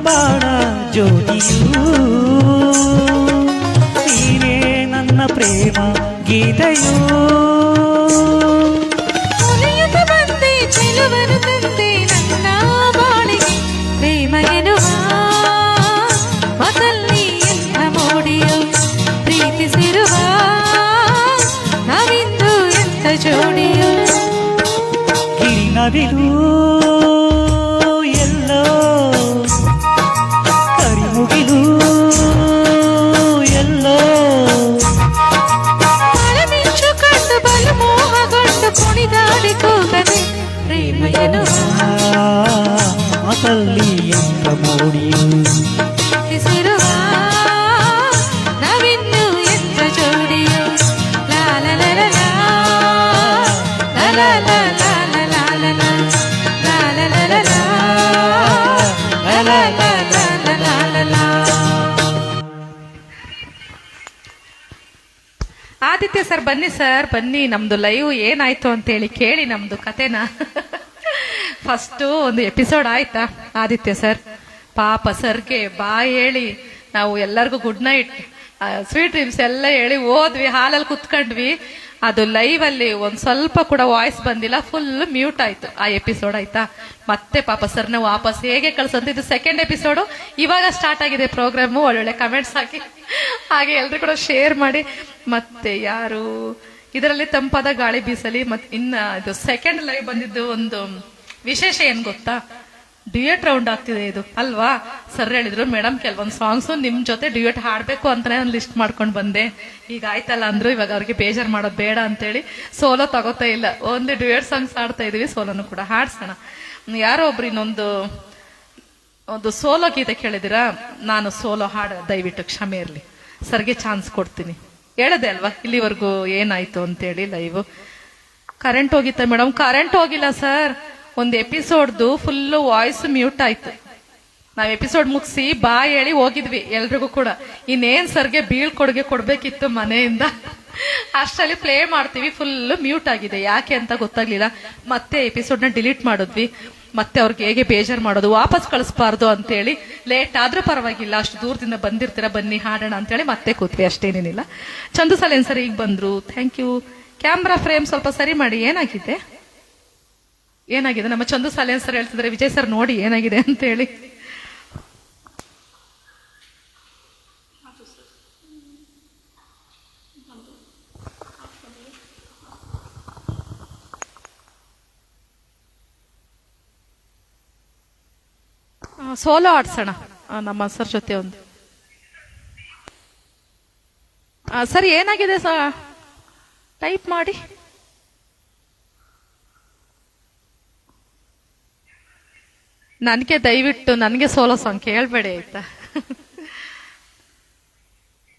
ಬಾಣ ಜ್ಯೋತಿಯು ನೀನೇ ನನ್ನ ಪ್ರೇಮ ಗೀತೆಯು ಬಂದೆ ಚೆಲುವನು ತಂದೆ ನನ್ನ ಬಾಳಿಗೆ ಪ್ರೇಮ ಎನ್ನುವ ಮೊದಲನೇ ಎಂಥ ಮೋಡಿಯು ಪ್ರೀತಿಸಿರುವ ನಾವಿಂದು ಎಂಥ ಜೋಡಿಯು ಗಿರಿನವಿಲು ಎಲ್ಲೋ ಕರಿಮುಗಿಲು ಎಲ್ಲೋ ಮಿಂಚು ಕಂಡು ಬಲು ಮೋಹಗೊಂಡು ಕುಣಿದಾಡಿ ಕೂಗದೆ ಪ್ರೇಮ ಎನ್ನುವ ಮಾತಲ್ಲಿ ಎಂತ ಮೋಡಿಯು ಪ್ರೀತಿಸಿರುವ ನಾವಿನ್ನು ಎಂಥ ಜೋಡಿಯು ಲಾ ಲಾ ಲಾ ಲಾ ಲಾ ಲಾ ಲಾ ಲಾ ಲಾ ಲಾ ಲಾ ಲಾ ಲಾ ಲಾ ಲಾ ಲಾ ಲಾ ಲಾ. ಆದಿತ್ಯ ಸರ್ ಬನ್ನಿ ಸರ್ ಬನ್ನಿ, ನಮ್ದು ಲೈವ್ ಏನಾಯ್ತು ಅಂತೇಳಿ ಕೇಳಿ ನಮ್ದು ಕತೆನ. ಫಸ್ಟು ಒಂದು ಎಪಿಸೋಡ್ ಆಯ್ತಾ ಆದಿತ್ಯ ಸರ್? ಪಾಪ ಸರ್ಗೆ ಬಾಯ್ ಹೇಳಿ ನಾವು ಎಲ್ಲರಿಗೂ ಗುಡ್ ನೈಟ್ ಸ್ವೀಟ್ ಡ್ರೀಮ್ಸ್ ಎಲ್ಲ ಹೇಳಿ ಹೋದ್ವಿ, ಹಾಲಲ್ಲಿ ಕುತ್ಕೊಂಡ್ವಿ. ಅದು ಲೈವ್ ಅಲ್ಲಿ ಒಂದ್ ಸ್ವಲ್ಪ ಕೂಡ ವಾಯ್ಸ್ ಬಂದಿಲ್ಲ, ಫುಲ್ ಮ್ಯೂಟ್ ಆಯ್ತು ಆ ಎಪಿಸೋಡ್ ಆಯ್ತಾ. ಮತ್ತೆ ಪಾಪ ಸರ್ನ ವಾಪಸ್ ಹೇಗೆ ಕಳ್ಸಂತ. ಇದು ಸೆಕೆಂಡ್ ಎಪಿಸೋಡು, ಇವಾಗ ಸ್ಟಾರ್ಟ್ ಆಗಿದೆ ಪ್ರೋಗ್ರಾಮು. ಒಳ್ಳೊಳ್ಳೆ ಕಮೆಂಟ್ಸ್ ಹಾಕಿ ಹಾಗೆ ಎಲ್ರು ಕೂಡ ಶೇರ್ ಮಾಡಿ. ಮತ್ತೆ ಯಾರು ಇದರಲ್ಲಿ ತಂಪಾದ ಗಾಳಿ ಬೀಸಲಿ. ಮತ್ತೆ ಇನ್ನ ಇದು ಸೆಕೆಂಡ್ ಲೈವ್ ಬಂದಿದ್ದು ಒಂದು ವಿಶೇಷ ಏನ್ ಗೊತ್ತಾ, ಡ್ಯೂಯೆಟ್ ರೌಂಡ್ ಆಗ್ತಿದೆ ಇದು ಅಲ್ವಾ. ಸರ್ ಹೇಳಿದ್ರು ಮೇಡಮ್ ಕೆಲವೊಂದು ಸಾಂಗ್ಸು ನಿಮ್ ಜೊತೆ ಡ್ಯೂಯೆಟ್ ಹಾಡ್ಬೇಕು ಅಂತಾನೆ ಒಂದು ಲಿಸ್ಟ್ ಮಾಡ್ಕೊಂಡು ಬಂದೆ. ಈಗ ಆಯ್ತಲ್ಲ ಅಂದ್ರು, ಇವಾಗ ಅವ್ರಿಗೆ ಬೇಜಾರ್ ಮಾಡೋದು ಬೇಡ ಅಂತೇಳಿ ಸೋಲೋ ತಗೋತಾ ಇಲ್ಲ, ಓನ್ಲಿ ಡ್ಯೂಯೆಟ್ ಸಾಂಗ್ಸ್ ಹಾಡ್ತಾ ಇದೀವಿ, ಸೋಲೋನು ಕೂಡ ಹಾಡ್ಸೋಣ. ಯಾರೋ ಒಬ್ರು ಇನ್ನೊಂದು ಒಂದು ಸೋಲೋ ಗೀತೆ ಕೇಳಿದಿರಾ? ನಾನು ಸೋಲೋ ಹಾಡ ದಯವಿಟ್ಟು ಕ್ಷಮೆ ಇರಲಿ, ಸರ್ಗೆ ಚಾನ್ಸ್ ಕೊಡ್ತೀನಿ. ಹೇಳದೆ ಅಲ್ವಾ ಇಲ್ಲಿವರೆಗೂ ಏನಾಯ್ತು ಅಂತೇಳಿ. ಲೈವ್ ಕರೆಂಟ್ ಹೋಗಿತ್ತ ಮೇಡಮ್? ಕರೆಂಟ್ ಹೋಗಿಲ್ಲ ಸರ್, ಒಂದು ಎಪಿಸೋಡ್ದು ಫುಲ್ಲು ವಾಯ್ಸ್ ಮ್ಯೂಟ್ ಆಯ್ತು. ನಾವ್ ಎಪಿಸೋಡ್ ಮುಗಿಸಿ ಬಾ ಹೇಳಿ ಹೋಗಿದ್ವಿ ಎಲ್ರಿಗೂ ಕೂಡ. ಇನ್ನೇನ್ ಸರ್ಗೆ ಬೀಳ್ಕೊಡುಗೆ ಕೊಡ್ಬೇಕಿತ್ತು ಮನೆಯಿಂದ, ಅಷ್ಟರಲ್ಲಿ ಪ್ಲೇ ಮಾಡ್ತೀವಿ, ಫುಲ್ ಮ್ಯೂಟ್ ಆಗಿದೆ. ಯಾಕೆ ಅಂತ ಗೊತ್ತಾಗ್ಲಿಲ್ಲ. ಮತ್ತೆ ಎಪಿಸೋಡ್ನ ಡಿಲೀಟ್ ಮಾಡಿದ್ವಿ. ಮತ್ತೆ ಅವ್ರಿಗೆ ಹೇಗೆ ಬೇಜಾರು ಮಾಡೋದು, ವಾಪಸ್ ಕಳಿಸ್ಬಾರ್ದು ಅಂತೇಳಿ ಲೇಟ್ ಆದ್ರೂ ಪರವಾಗಿಲ್ಲ, ಅಷ್ಟು ದೂರದಿಂದ ಬಂದಿರ್ತೀರ, ಬನ್ನಿ ಹಾಡೋಣ ಅಂತೇಳಿ ಮತ್ತೆ ಕೂತ್ವಿ, ಅಷ್ಟೇನೇನಿಲ್ಲ. ಚಂದು ಸಲೇನ್ ಸರ್ ಈಗ ಬಂದ್ರು, ಥ್ಯಾಂಕ್ ಯು. ಕ್ಯಾಮ್ರಾ ಫ್ರೇಮ್ ಸ್ವಲ್ಪ ಸರಿ ಮಾಡಿ. ಏನಾಗಿದೆ ಏನಾಗಿದೆ? ನಮ್ಮ ಚಂದು ಸಲೇನ್ ಸರ್ ಹೇಳ್ತಿದ್ರೆ, ವಿಜಯ್ ಸರ್ ನೋಡಿ ಏನಾಗಿದೆ ಅಂತ ಹೇಳಿ. ಸೋಲೋ ಆಡ್ಸೋಣ ನಮ್ಮ ಸರ್ ಜೊತೆ ಒಂದು. ಸರ್ ಏನಾಗಿದೆ ಸರ್ ಟೈಪ್ ಮಾಡಿ. ನನಗೆ ದಯವಿಟ್ಟು ನನಗೆ ಸೋಲೋ ಸಾಂಗ್ ಕೇಳಬೇಡಿ ಆಯ್ತಾ?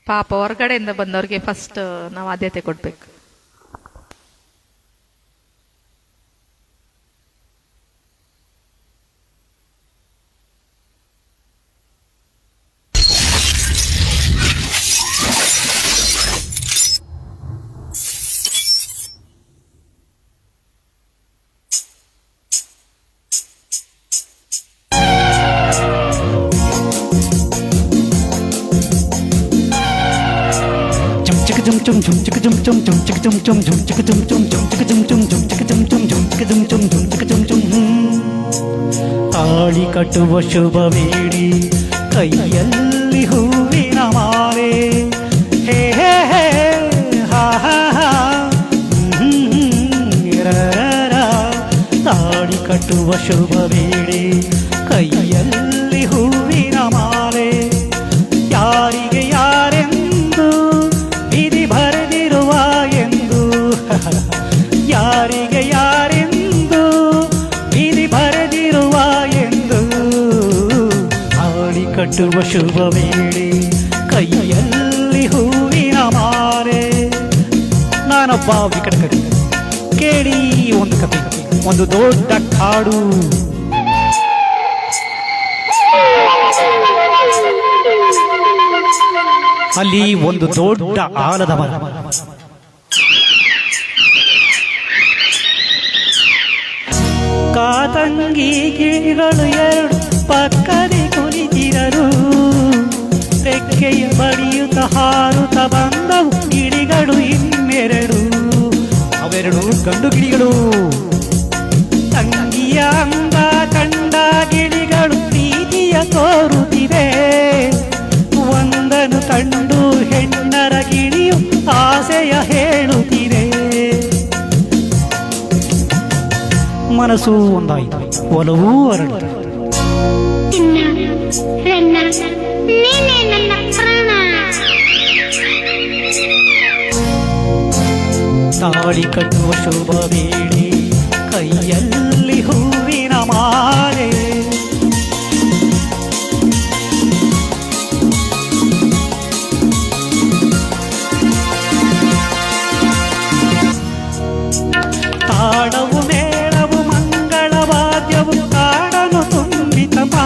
ಪಾಪ ಹೊರಗಡೆಯಿಂದ ಬಂದವ್ರಿಗೆ ಫಸ್ಟ್ ನಾವು ಆದ್ಯತೆ ಕೊಡ್ಬೇಕು. ತಾಳಿ ಕಟ್ಟುವ ಶುಭ ವೇಳೆ, ಕೈಯಲ್ಲಿ ಹೂವಿನ ಮಾಲೆ, ಹೇ ಹೇ ಹೇ ಹಾ ಹಾ ಹಾ. ತಾಳಿ ಕಟ್ಟುವ ಶುಭ ವೇಳೆ, ಕೈಯಲ್ಲಿ ಹೂವಿನ ಮಾಲೆ, ಯಾರಿಗೆ ಯಾರೆಂದು ವಿಧಿ ಬರೆದಿರುವ ಎಂದು, ಯಾರಿಗೆ ಯಾರೆಂದು ವಿಧಿ ಬರೆದಿರುವ ಎಂದು, ತಾಳಿ ಕಟ್ಟುವ ಶುಭ ವೇಳೆ, ಕೈಯಲ್ಲಿ ಹೂವಿನ ಮಾಲೆ. ನಾನೊಬ್ಬ ವಿಕಟ ಕವಿ, ಕೇಳಿ ಒಂದು ಕಥೆ, ಒಂದು ದೊಡ್ಡ ಕಾಡು. ಅಲ್ಲಿ ಒಂದು ದೊಡ್ಡ ಆಲದ ಮರ. ಕಾತಂಗಿ ಗಿಳಿಗಳು ಎರಡು ಪಕ್ಕದಿ ಕುಳಿತಿರರು, ರೆಕ್ಕೆಯ ಬಡಿಯುತ್ತ ಹಾರುತ್ತ ಬಂದವು ಗಿಳಿಗಳು ಇನ್ನೆರಡು. ಅವೆರಡು ಗಂಡು ಗಿಳಿಗಳು. ತಂಗಿಯ ಅಂಗ ಕಂಡ ಗಿಳಿಗಳು ಪ್ರೀತಿಯ ತೋರುತ್ತಿದೆ, ಒಂದನು ಕಂಡು ಹೆಣ್ಣರ ಗಿಳಿಯು ಆಸೆಯ ಹೇಳುತ್ತಿದೆ. ಮನಸ್ಸು ಒಂದಾಯಿತು, ಒಲವೂ ಅರಳಿತು. ತಾಳಿ ಕಟ್ಟುವ ಶುಭ ವೇಳೆ, ಕೈಯಲ್ಲಿ ಹೂವಿನ ಮಾಲೆ. ತಾಳವು ಮೇಳವು ಮಂಗಳವಾದ್ಯವು ಕಾಡನು ತುಂಬಿತಮ್ಮ.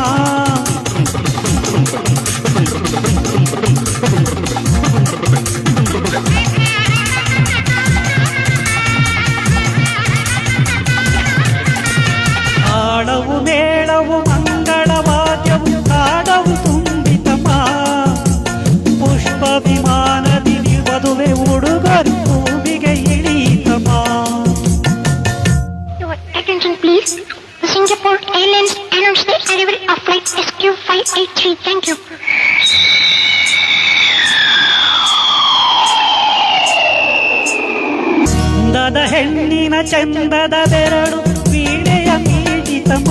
ತಾಳವು ಮೇಳವು ಮಂಗಳವಾದ್ಯವು ಕಾಡವು ತುಂಬಿತಮ್ಮ. ಪುಷ್ಪ ವಿಮಾನದಿ ವಧುವೆ ಉಡುಗೊರೆ ಭೂಮಿಗೆ ಇಳಿತಮ್ಮ. Attention please. The Singapore Airlines announced the arrival of flight SQ583. Thank you. ಚಂದದ ಹೆಣ್ಣಿನ ಚಂದದ ಬೆರಳು ವೀಣೆಯ ಮೀಟಿತಮ್ಮ.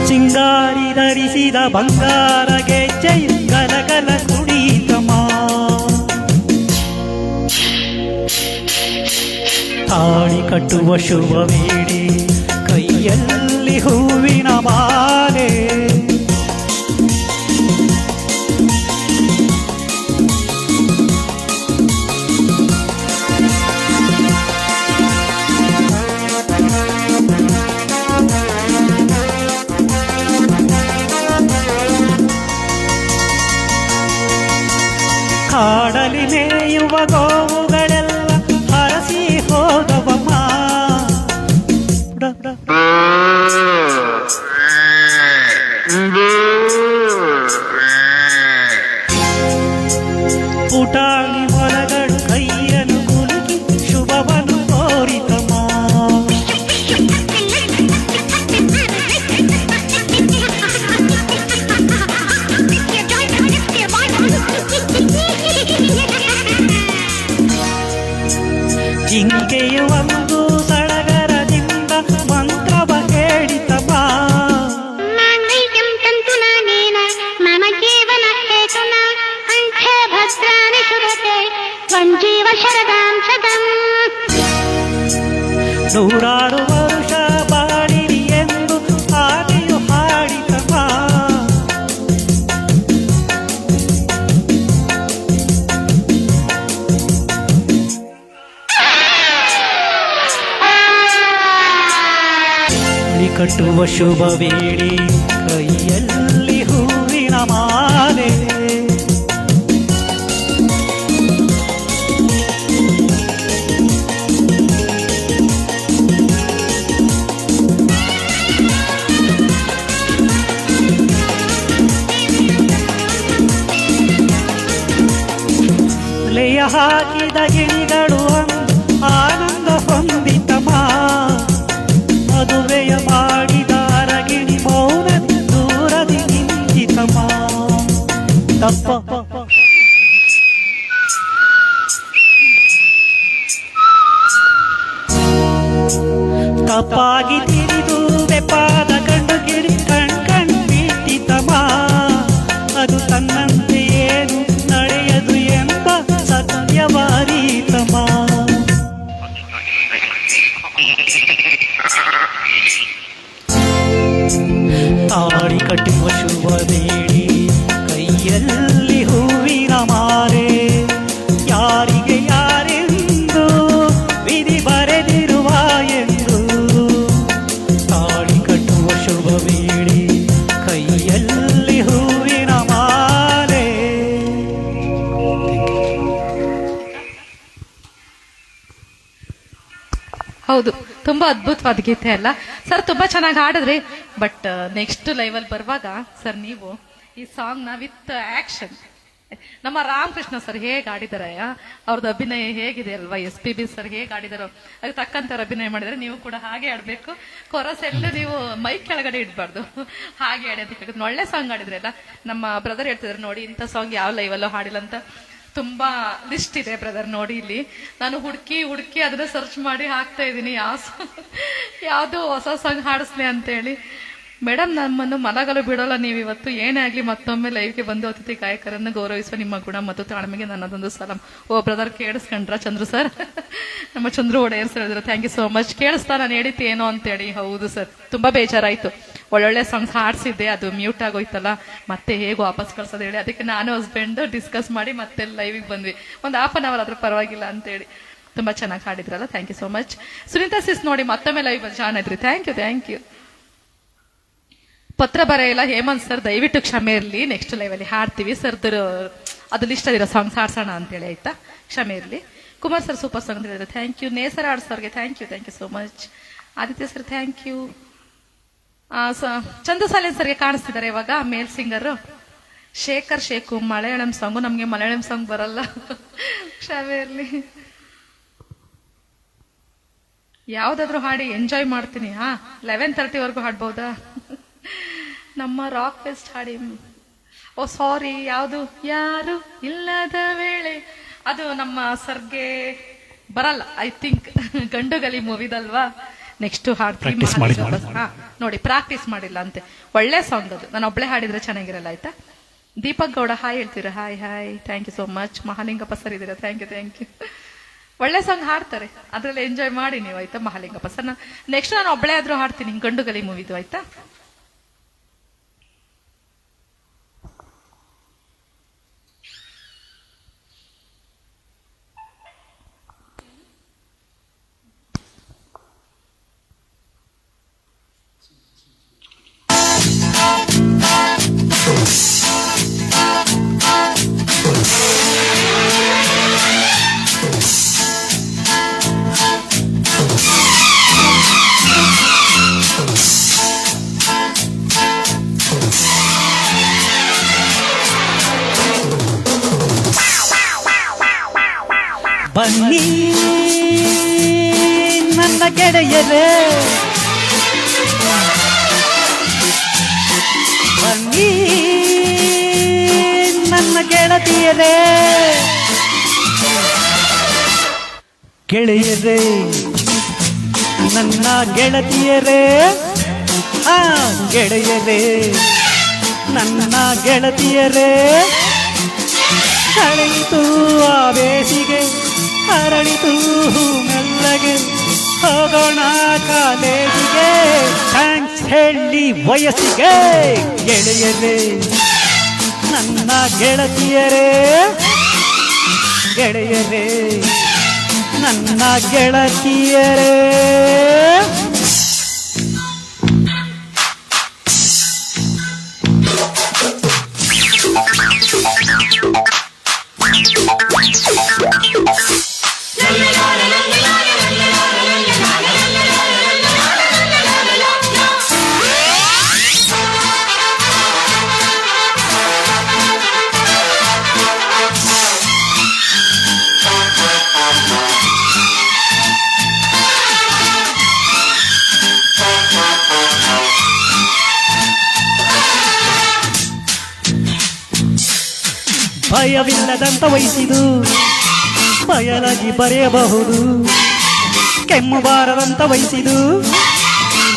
ಸಿಂಗಾರಿ ಧರಿಸಿದ ಬಂಗಾರ ಗೆಜ್ಜೆಯು ಗಲಗಲ ಕುಡಿತಮ್ಮ. ತಾಳಿ ಕಟ್ಟುವ ಶುಭ ವೇಳೆ ಕೈಯಲ್ಲಿ ಹೂವಿನ ಮಾಲೆ ಕಾಡಲಿ ಮೇಯುವ ಗೋವುಗಳೆಲ್ಲ ಹರಸಿ ಹೋದವಮ್ಮ ಪುಟಾಣಿ ಮೊಲಗಳು ಕೈಯನ್ನು ಕುಲುಕಿ ಶುಭವನ್ನು ಕೋರಿತಮ್ಮ ಜಿಂಕೆಯು ಒಂದು ಸಡಗರದಿಂದ ಮಂತ್ರವ ಹೇಳಿತಮ್ಮ माङ्गल्यं तन्तुनानेन मम जीवन हेतुना कण्ठे भद्राणि शुभते त्वं जीव शरदां शतम् ನೂರಾರು ವರುಷ ಬಾಳಿರಿ ಎಂದು ಆನೆಯು ಹಾಡಿತಮ್ಮ ತಾಳಿ ಕಟ್ಟುವ ಶುಭ ವೇಳೆ ಕೈಯಲ್ಲಿ ಹೂವಿನ ಮಾಲೆ ಲೆಯ ಹಾಕಿದ ಗಿಣಿಗಳು ಆನಂದ ಹೊಂದಿತಮ್ಮ ಮದುವೆಯ ಮಾಡಿದ ಅರಗಿಣಿ ಮೌನದಿ ದೂರದಿ ನಿಂತಿತಮ್ಮ ತಪ್ಪ ತಪ್ಪಾಗಿ ತಿಳಿದು ಬೆಪ್ಪಾದ ಗಂಡು ಗಿಳಿ ಕಣ್ ಬಿಟ್ಟಿತಮ್ಮ ಅದು ತನ್ನಂತೆ ಏನು ನಡೆಯದು ಎಂಬ ಸತ್ಯವಾರೀತಮ್ಮ ತಾಳಿ ಕಟ್ಟುವ ಶುಭ ವೇಳೆ ಕೈಯಲ್ಲಿ ಹೂವಿನ ಮಾಲೆ ಯಾರಿಗೆ ಯಾರೆಂದು ವಿಧಿ ಬರೆದಿರುವ ಎಂದು ತಾಳಿ ಕಟ್ಟುವ ಶುಭ ವೇಳೆ ಕೈಯಲ್ಲಿ ಹೂವಿನ ಮಾಲೆ. ಹೌದು, ತುಂಬಾ ಅದ್ಭುತವಾದ ಗೀತೆ ಅಲ್ಲ ಸರ್, ತುಂಬಾ ಚೆನ್ನಾಗಿ ಹಾಡಿದ್ರಿ. ಬಟ್ ನೆಕ್ಸ್ಟ್ ಲೈವಲ್ಲಿ ಬರುವಾಗ ಸರ್ ನೀವು ಈ ಸಾಂಗ್ ನ ವಿತ್ ಆಕ್ಷನ್ ನಮ್ಮ ರಾಮಕೃಷ್ಣ ಸರ್ ಹೇಗೆ ಆಡಿದಾರೆ, ಅವ್ರದ್ದು ಅಭಿನಯ ಹೇಗಿದೆ ಅಲ್ವಾ, SPB ಸರ್ ಹೇಗೆ ಆಡಿದಾರೋ ಅದಕ್ಕೆ ತಕ್ಕಂತ ಅಭಿನಯ ಮಾಡಿದ್ರೆ ನೀವು ಕೂಡ ಹಾಗೆ ಆಡ್ಬೇಕು. ಕೊರಸ್ ಎಲ್ಲ ನೀವು ಮೈಕ್ ಕೆಳಗಡೆ ಇಡಬಾರ್ದು, ಹಾಗೆ ಆಡೋದಕ್ಕೆ ಒಳ್ಳೆ ಸಾಂಗ್ ಆಡಿದ್ರಲ್ಲ. ನಮ್ಮ ಬ್ರದರ್ ಹೇಳ್ತಿದ್ರು ನೋಡಿ ಇಂಥ ಸಾಂಗ್ ಯಾವ ಲೈವಲ್ಲೂ ಹಾಡಿಲ್ಲ ಅಂತ. ತುಂಬಾ ಲಿಸ್ಟ್ ಇದೆ ಬ್ರದರ್ ನೋಡಿ, ಇಲ್ಲಿ ನಾನು ಹುಡುಕಿ ಅದನ್ನ ಸರ್ಚ್ ಮಾಡಿ ಹಾಕ್ತಾ ಇದ್ದೀನಿ ಯಾವ್ದು ಹೊಸ ಸಾಂಗ್ ಹಾಡಿಸ್ಲಿ ಅಂತ ಹೇಳಿ. ಮೇಡಮ್, ನಮ್ಮನ್ನು ಮಲಗಲು ಬಿಡೋಲ್ಲ ನೀವು ಇವತ್ತು. ಏನೇ ಆಗ್ಲಿ ಮತ್ತೊಮ್ಮೆ ಲೈವ್ಗೆ ಬಂದು ಅತಿಥಿ ಗಾಯಕರನ್ನು ಗೌರವಿಸುವ ನಿಮ್ಮ ಗುಣ ಮತ್ತು ತಾಳ್ಮೆಗೆ ನನ್ನದೊಂದು ಸಲಾಂ. ಓ ಬ್ರದರ್, ಕೇಳಿಸ್ಕೊಂಡ್ರ ಚಂದ್ರು ಸರ್? ನಮ್ಮ ಚಂದ್ರು ಒಡೆಯರ್ ಸರ್ ಹೇಳಿದ್ರು, ಥ್ಯಾಂಕ್ ಯು ಸೋ ಮಚ್. ಕೇಳಿಸ್ತಾ ನಾನು ಹೇಳಿದ್ದು ಏನೋ ಅಂತೇಳಿ. ಹೌದು ಸರ್, ತುಂಬಾ ಬೇಜಾರಾಯ್ತು. ಒಳ್ಳೊಳ್ಳೆ ಸಾಂಗ್ಸ್ ಹಾಡ್ಸಿದ್ದೆ, ಅದು ಮ್ಯೂಟ್ ಆಗೋಯ್ತಲ್ಲ, ಮತ್ತೆ ಹೇಗೆ ವಾಪಸ್ ಕಳ್ಸೋದು ಹೇಳಿ. ಅದಕ್ಕೆ ನಾನು ಹಸ್ಬೆಂಡ್ ಡಿಸ್ಕಸ್ ಮಾಡಿ ಮತ್ತೆ ಲೈವಿಗೆ ಬಂದ್ವಿ. ಒಂದು ಹಾಫ್ ಅನ್ ಅವರ್ ಆದ್ರೂ ಪರವಾಗಿಲ್ಲ ಅಂತೇಳಿ. ತುಂಬಾ ಚೆನ್ನಾಗಿ ಹಾಡಿದ್ರಲ್ಲ, thank you so much. Sunita sis ನೋಡಿ ಮತ್ತೊಮ್ಮೆ ಲೈವ್ ಬಂದು ಜಾನ್ ಇದ್ರಿ, ಥ್ಯಾಂಕ್ ಯು. ಪತ್ರ ಬರೆಯಲ್ಲ ಹೇಮಂತ್ ಸರ್, ದಯವಿಟ್ಟು ಕ್ಷಮೆ ಇರಲಿ, ನೆಕ್ಸ್ಟ್ ಲೈವಲ್ಲಿ ಹಾಡ್ತೀವಿ ಸರ್. ಅದು ಲಿಸ್ಟ್ ಅದಿರೋ ಸಾಂಗ್ಸ್ ಹಾಡ್ಸೋಣ ಅಂತೇಳಿ, ಆಯ್ತಾ? ಕ್ಷಮೆ ಇರಲಿ. ಕುಮಾರ್ ಸರ್ ಸೂಪರ್ ಸಾಂಗ್ ಅಂತ ಹೇಳಿದ್ರೆ ಥ್ಯಾಂಕ್ ಯು. ನೇಸರ್ ಆಡ್ ಸರ್ಗೆ thank you so much. Aditya sir thank you. Chandu ಸಾಲೇನ್ ಸರ್ಗೆ ಕಾಣಿಸ್ತಿದ್ದಾರೆ ಇವಾಗ ಮೇಲ್ ಸಿಂಗರ್. ಶೇಖು ಮಲಯಾಳಂ ಸಾಂಗು, ನಮ್ಗೆ ಮಲಯಾಳಂ ಸಾಂಗ್ ಬರಲ್ಲ, ಕ್ಷಮೆ ಇರಲಿ. ಯಾವ್ದಾದ್ರು ಹಾಡಿ ಎಂಜಾಯ್ ಮಾಡ್ತೀನಿ. 11:30 ಹಾಡ್ಬೋದಾ? ನಮ್ಮ ರಾಕ್ ಫೆಸ್ಟ್ ಹಾಡಿ. ಓ ಸಾರಿ, ಯಾವುದು ಯಾರು ಇಲ್ಲದ ವೇಳೆ, ಅದು ನಮ್ಮ ಸರ್ಗೆ ಬರಲ್ಲ ಐ ಥಿಂಕ್. Gandugali ಮೂವಿದಲ್ವಾ, next ಹಾಡ್ತೀನಿ. ನೋಡಿ, ಪ್ರಾಕ್ಟೀಸ್ ಮಾಡಿಲ್ಲ ಅಂತೆ. ಒಳ್ಳೆ ಸಾಂಗ್ ಅದು, ನಾನು ಒಬ್ಳೆ ಹಾಡಿದ್ರೆ ಚೆನ್ನಾಗಿರಲ್ಲ, ಆಯ್ತಾ? ದೀಪಕ್ ಗೌಡ ಹಾಯ್ ಹೇಳ್ತೀರಾ? Hi thank you so much. Mahalingappa sir ಇದ್ದೀರಾ? Thank you. ಒಳ್ಳೆ ಸಾಂಗ್ ಹಾಡ್ತಾರೆ, ಅದ್ರಲ್ಲಿ ಎಂಜಾಯ್ ಮಾಡಿ ನೀವು ಆಯ್ತಾ ಮಹಾಲಿಂಗಪ್ಪ ಸರ್. ನೆಕ್ಸ್ಟ್ ನಾನು ಒಬ್ಬಳೇ ಆದ್ರೂ ಹಾಡ್ತೀನಿ ಗಂಡುಗಲಿ ಮೂವಿದು ಆಯ್ತಾ. ಬನ್ನಿ ನನ್ನ ಗೆಳೆಯರೇ, ಬನ್ನಿ ನನ್ನ ಗೆಳತಿಯರೇ, ಗೆಳೆಯರೇ ನನ್ನ ಗೆಳತಿಯರೇ, ಗೆಳೆಯರೇ ನನ್ನ ಗೆಳತಿಯರೇ. ಕಳೆಯಿತು ಆ ಬೇಸಿಗೆ, ಅರಳಿತು ಮೆಲ್ಲಗೆ, ಹೋಗೋಣ ಕಾಲೇಜಿಗೆ, ಥ್ಯಾಂಕ್ಸ್ ಹೇಳಿ ವಯಸ್ಸಿಗೆ. ಗೆಳೆಯರೇ ನನ್ನ ಗೆಳತಿಯರೇ, ಗೆಳೆಯರೇ ನನ್ನ ಗೆಳತಿಯರೇ. ಭಯವಿಲ್ಲದಂತ ವಯಸ್ಸಿದು, ಬಯಲಾಗಿ ಬರೆಯಬಹುದು. ಕೆಮ್ಮು ಬಾರದಂತ ವಯಸ್ಸಿದು,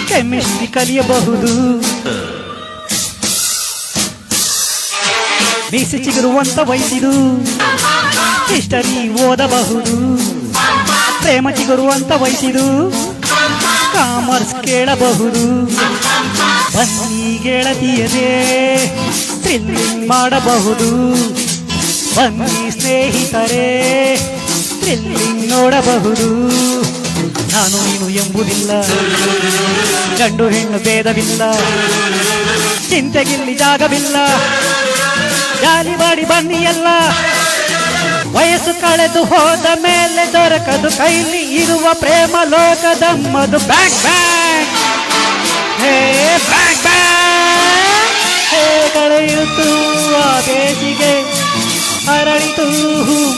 ಕೆಮಿಸ್ಟ್ರಿ ಕಲಿಯಬಹುದು. ಮೀಸೆ ಚಿಗುರುವಂತ ವಯಸ್ಸಿದು, ಹಿಸ್ಟರಿ ಓದಬಹುದು. ಪ್ರೇಮ ಚಿಗುರುವಂತ ವಯಸ್ಸಿದು, ಕಾಮರ್ಸ್ ಕೇಳಬಹುದು. ಬನ್ನಿ ಗೆಳತಿಯರೇ ಥ್ರಿಲ್ಲಿಂಗ್ ಮಾಡಬಹುದು. ಬನ್ನಿ ಸ್ನೇಹಿತರೇ ಥ್ರಿಲ್ಲಿಂಗ್ ನೋಡಬಹುದು. ನಾನು ನೀನು ಎಂಬುದಿಲ್ಲ, ಗಂಡು ಹೆಣ್ಣು ಭೇದವಿಲ್ಲ, ಚಿಂತೆಗಿಲ್ಲಿ ಜಾಗವಿಲ್ಲ. ಜಾಲಿ ಮಾಡಿ ಬನ್ನಿ ಎಲ್ಲ, ವಯಸ್ಸು ಕಳೆದು ಹೋದ ಮೇಲೆ ದೊರಕದು ಕೈಲಿ ಇರುವ ಪ್ರೇಮ ಲೋಕದಮ್ಮದು. ಬ್ಯಾಂಗ್ ಬ್ಯಾಂಗ್ ಹೇ ಬ್ಯಾಂಗ್ ಬ್ಯಾಂಗ್ ಹೇ. ಕಳೆಯಿತು ಆ ಬೇಸಿಗೆ, ಅರಳಿತು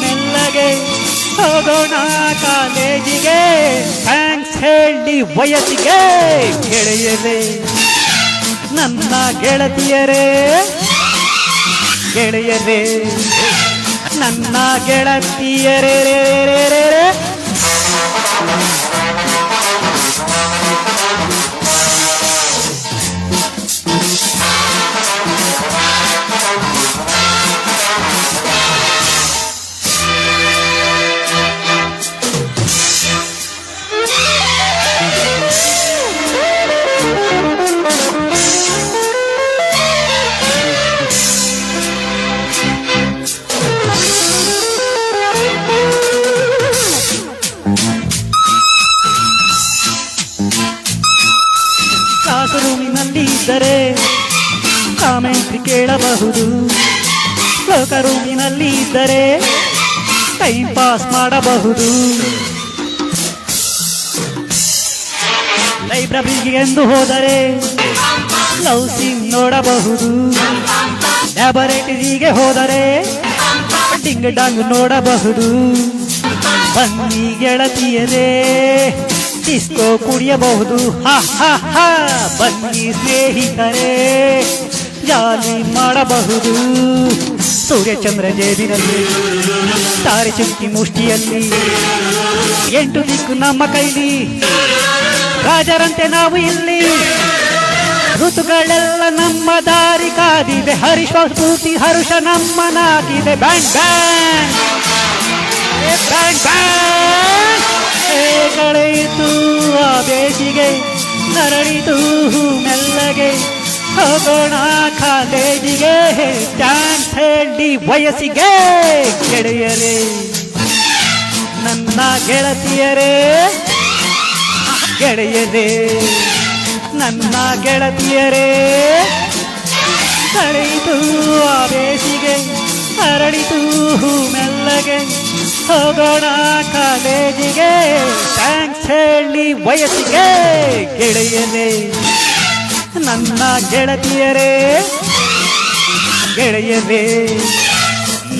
ಮೆಲ್ಲಗೆ, ಹೋಗೋಣ ಕಾಲೇಜಿಗೆ, ಥ್ಯಾಂಕ್ಸ್ ಹೇಳಿ ವಯಸ್ಸಿಗೆ. ಗೆಳೆಯರೇ ನನ್ನ ಗೆಳತಿಯರೇ, ಗೆಳೆಯರೇ ನನ್ನ ಗೆಳತಿಯರೇ. ಕ್ಲಾಸ್ ರೂಮಿನಲ್ಲಿ ಇದ್ದರೆ ಕಾಮೆಂಟ್ರಿ ಕೇಳಬಹುದು. ಲೋಕ ರೂಮಿನಲ್ಲಿ ಇದ್ದರೆ ಟೈಮ್ ಪಾಸ್ ಮಾಡಬಹುದು. ಲೈಬ್ರರಿಗೆ ಎಂದು ಹೋದರೆ ಲವ್ ಸೀನ್ ನೋಡಬಹುದು. ಲ್ಯಾಬೊರೇಟರಿಗೆ ಹೋದರೆ ಡಿಂಗ್ ಡಾಂಗ್ ನೋಡಬಹುದು. ಬನ್ನಿ ಗೆಳತಿಯರೇ ಡಿಸ್ಕೋ ಕುಡಿಯಬಹುದು. ಹಾ ಹಾ ಹಾ. ಬನ್ನಿ ಸ್ನೇಹಿತರೇ ಜಾಲಿ ಮಾಡಬಹುದು. ಸೂರ್ಯಚಂದ್ರ ಜೇಬಿನಲ್ಲಿ, ತಾರೆ ಚುಕ್ಕಿ ಮುಷ್ಟಿಯಲ್ಲಿ, 8 ದಿಕ್ಕು ನಮ್ಮ ಕೈಲಿ, ರಾಜರಂತೆ ನಾವು ಇಲ್ಲಿ. ಋತುಗಳೆಲ್ಲ ನಮ್ಮ ದಾರಿ ಕಾದಿದೆ, ಹರಿಶ್ವ ಸ್ಫೂರ್ತಿ ಹರುಷ ನಮ್ಮನಾಗಿದೆ. Bang bang bang bang. ಕಳೆಯಿತು ಆ ಬೇಸಿಗೆ, ನರಳಿತು ಮೆಲ್ಲಗೆ, ಹೋಗೋಣ ಕಾಲೇಜಿಗೆ, ಡ್ಯಾನ್ಸ್ ಹೇಳಿ ವಯಸ್ಸಿಗೆ. ಗೆಳೆಯರೇ ನನ್ನ ಗೆಳತಿಯರೇ, ಗೆಳೆಯರೇ ನನ್ನ ಗೆಳತಿಯರೇ, ಕಳೆಯಿತು ಆ ಬೇಸಿಗೆ, ಹರಡಿತು ಮೆಲ್ಲಗೆ, ಹೋಗೋಣ ಕಾಲೇಜಿಗೆ, ಥ್ಯಾಂಕ್ಸ್ ಹೇಳಿ ವಯಸ್ಸಿಗೆ. ಗೆಳೆಯರೇ ನನ್ನ ಗೆಳತಿಯರೇ, ಗೆಳೆಯರೇ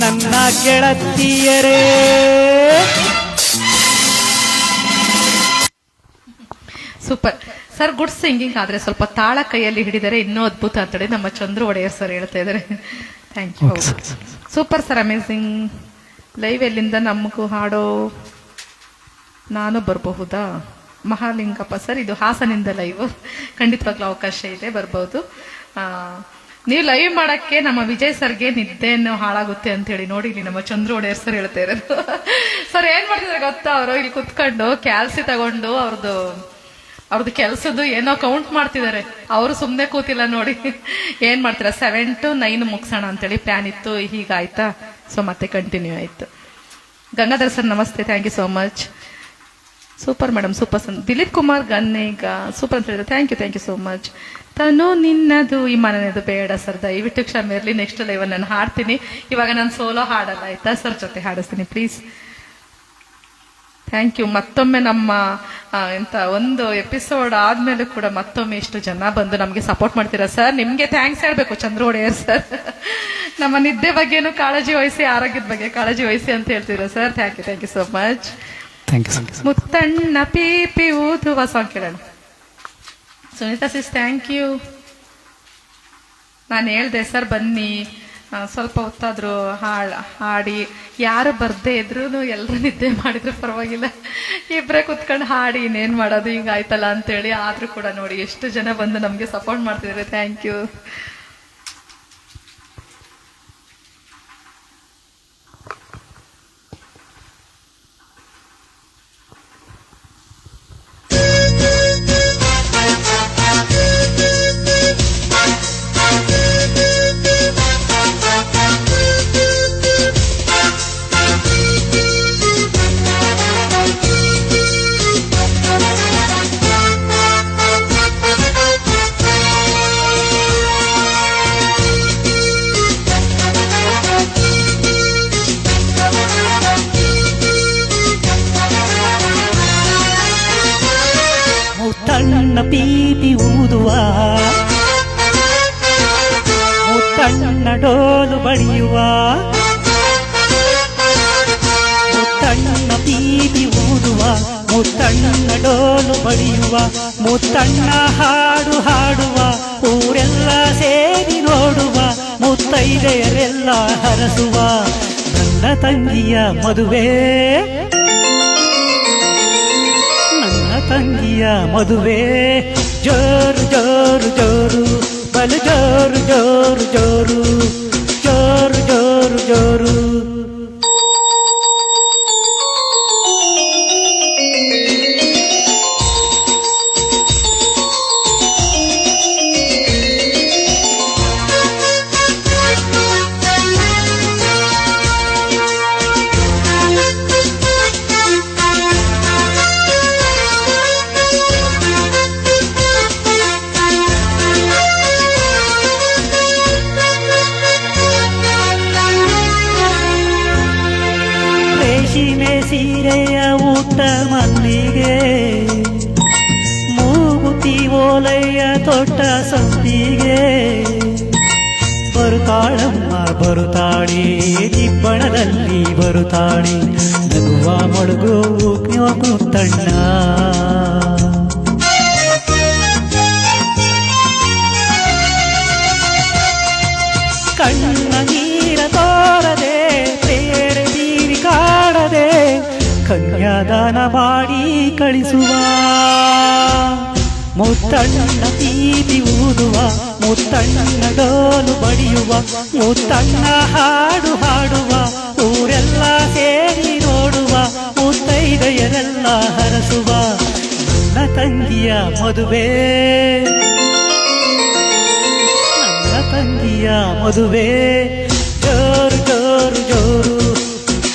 ನನ್ನ ಗೆಳತಿಯರೇ. Super sir, good singing. ಆದ್ರೆ ಸ್ವಲ್ಪ ತಾಳ ಕೈಯಲ್ಲಿ ಹಿಡಿದರೆ ಇನ್ನೂ ಅದ್ಭುತ ಅಂತೇಳಿ ನಮ್ಮ ಚಂದ್ರು ಒಡೆಯರ್ ಸರ್ ಹೇಳ್ತಾ ಇದ್ದಾರೆ. Thank you. Super sir, amazing. Live ಎಲ್ಲಿಂದ ನಮಗೂ ಹಾಡೋ ನಾನು ಬರಬಹುದಾ? ಮಹಾಲಿಂಗಪ್ಪ ಸರ್, ಇದು ಹಾಸನಿಂದ ಲೈವ್. ಖಂಡಿತವಾಗ್ಲೂ ಅವಕಾಶ ಇದೆ, ಬರ್ಬೋದು. ನೀವು ಲೈವ್ ಮಾಡಕ್ಕೆ ನಮ್ಮ ವಿಜಯ್ ಸರ್ಗೆ ನಿದ್ದೆಯನ್ನು ಹಾಳಾಗುತ್ತೆ ಅಂತ ಹೇಳಿ ನೋಡಿ, ಇಲ್ಲಿ ನಮ್ಮ ಚಂದ್ರು ಒಡೆಯರ್ ಸರ್ ಹೇಳ್ತಾ ಇರೋದು. ಸರ್ ಏನ್ ಮಾಡ್ತಿದ್ದಾರೆ ಗೊತ್ತಾ, ಅವರು ಇಲ್ಲಿ ಕುತ್ಕೊಂಡು ಕ್ಯಾಲ್ಸಿ ತಗೊಂಡು ಅವ್ರದ್ದು ಕೆಲ್ಸದ್ದು ಏನೋ ಕೌಂಟ್ ಮಾಡ್ತಿದ್ದಾರೆ. ಅವರು ಸುಮ್ನೆ ಕೂತಿಲ್ಲ ನೋಡಿ. ಏನ್ ಮಾಡ್ತೀರಾ, 7 to 9 ಮುಗಿಸೋಣ ಅಂತೇಳಿ ಪ್ಲಾನ್ ಇತ್ತು, ಹೀಗಾಯ್ತಾ. ಸೊ ಮತ್ತೆ ಕಂಟಿನ್ಯೂ ಆಯ್ತು. ಗಂಗಾಧರ್ ಸರ್ ನಮಸ್ತೆ, thank you so much. Super madam, super. Dilip Kumar ಗನ್ನೇಗ ಸೂಪರ್ ಅಂತ ಹೇಳಿದ್ರೆ ಥ್ಯಾಂಕ್ ಯು ಸೋ ಮಚ್. ತನು ನಿನ್ನದು ಈ ಮನೆಯದು ಬೇಡ ಸರ್, ದಯವಿಟ್ಟು ಕ್ಷಮೆ ಇರಲಿ. ನೆಕ್ಸ್ಟ್ ಲೈವ್ ನಾನು ಹಾಡ್ತೀನಿ. ಇವಾಗ ನಾನು ಸೋಲೋ ಹಾಡಲ್ಲ, ಆಯ್ತಾ ಸರ್, ಜೊತೆ ಹಾಡಿಸ್ತೀನಿ ಪ್ಲೀಸ್. Thank you. ಮತ್ತೊಮ್ಮೆ ನಮ್ಮ ಎಂತ ಒಂದು ಎಪಿಸೋಡ್ ಆದ್ಮೇಲೆ ಕೂಡ ಮತ್ತೊಮ್ಮೆ ಇಷ್ಟು ಜನ ಬಂದು ನಮ್ಗೆ ಸಪೋರ್ಟ್ ಮಾಡ್ತೀರಾ ಸರ್, ನಿಮ್ಗೆ ಥ್ಯಾಂಕ್ಸ್ ಹೇಳ್ಬೇಕು ಚಂದ್ರು ಒಡೆಯರ್ ಸರ್. ನಮ್ಮ ನಿದ್ದೆ ಬಗ್ಗೆನೂ ಕಾಳಜಿ ವಹಿಸಿ, ಆರೋಗ್ಯದ ಬಗ್ಗೆ ಕಾಳಜಿ ವಹಿಸಿ ಅಂತ ಹೇಳ್ತೀರಾ sir. Thank you so much. Muttanna ಪೀಪಿ ಊದುವ ಸಾಂಗ್ ಕೇಳೋಣ. Sunita sis thank you. ನಾನು ಹೇಳ್ದೆ ಸರ್ ಬನ್ನಿ, ಸ್ವಲ್ಪ ಹೊತ್ತಾದ್ರು ಹಾಡಿ. ಯಾರು ಬರ್ದೇ ಇದ್ರು ಎಲ್ಲರೂ ನಿದ್ದೆ ಮಾಡಿದ್ರು ಪರವಾಗಿಲ್ಲ, ಇಬ್ಬರೇ ಕುತ್ಕೊಂಡು ಹಾಡಿ ಇನ್ನೇನ್ ಮಾಡೋದು, ಹಿಂಗ ಆಯ್ತಲ್ಲ ಅಂತೇಳಿ. ಆದ್ರೂ ಕೂಡ ನೋಡಿ ಎಷ್ಟು ಜನ ಬಂದು ನಮ್ಗೆ ಸಪೋರ್ಟ್ ಮಾಡ್ತಿದ್ದಾರೆ. Thank you. ಮುತ್ತಣ್ಣ ಪೀಪಿ ಊದುವ, ಮುತ್ತಣ್ಣ ಡೋಲು ಬಡಿಯುವ, ಮುತ್ತಣ್ಣ ಪೀಪಿ ಊದುವ, ಮುತ್ತಣ್ಣ ಡೋಲು ಬಡಿಯುವ, ಮುತ್ತಣ್ಣ ಹಾಡು ಹಾಡುವ, ಊರೆಲ್ಲ ಸೇರಿ ನೋಡುವ, ಮುತ್ತೈದೆಯರೆಲ್ಲ ಹರಸುವ, ನನ್ನ ತಂಗಿಯ ಮದುವೆ, ತಂಗಿಯ ಮದುವೆ. ಜೋರು ಜೋರು ಜೋರು, ಬಲು ಜೋರು ಜೋರು ಜೋರು, ಜೋರು ಜೋರು ಜೋರು. ಸೀರೆಯ ಊಟ ಮಲ್ಲಿಗೆ, ಮೂಗುತಿ ಓಲೆಯ ತೊಟ್ಟ ಸಂಪಿಗೆ, ಬರುತ್ತಾಳಮ್ಮ ಬರುತ್ತಾಳೆ, ನಿಬ್ಬಣದಲ್ಲಿ ಬರುತ್ತಾಳೆ, ನಗುವ ಮಡುಗು ಮುತ್ತಣ್ಣ. ಕಣ್ಣ ನೀರ ತೋರದೆ, ಪ್ರೇರೆ ಬೀರಿ ಕಾಡದೆ, ಕನ್ಯಾದಾನ ಮಾಡಿ ಕಳಿಸುವ, ಮುತ್ತಣ್ಣ ಪೀಪಿ ಊದುವ, ಮುತ್ತಣ್ಣ ಡೋಲು ಬಡಿಯುವ, ಮುತ್ತಣ್ಣ ಹಾಡು ಹಾಡುವ, ಊರೆಲ್ಲ ಸೇರಿ ನೋಡುವ ಮುತ್ತೈದೆಯರೆಲ್ಲ ಹರಸುವ ನನ್ನ ತಂಗಿಯ ಮದುವೆ, ನನ್ನ ತಂಗಿಯ ಮದುವೆ. ಜೋರು ಜೋರು ಜೋರು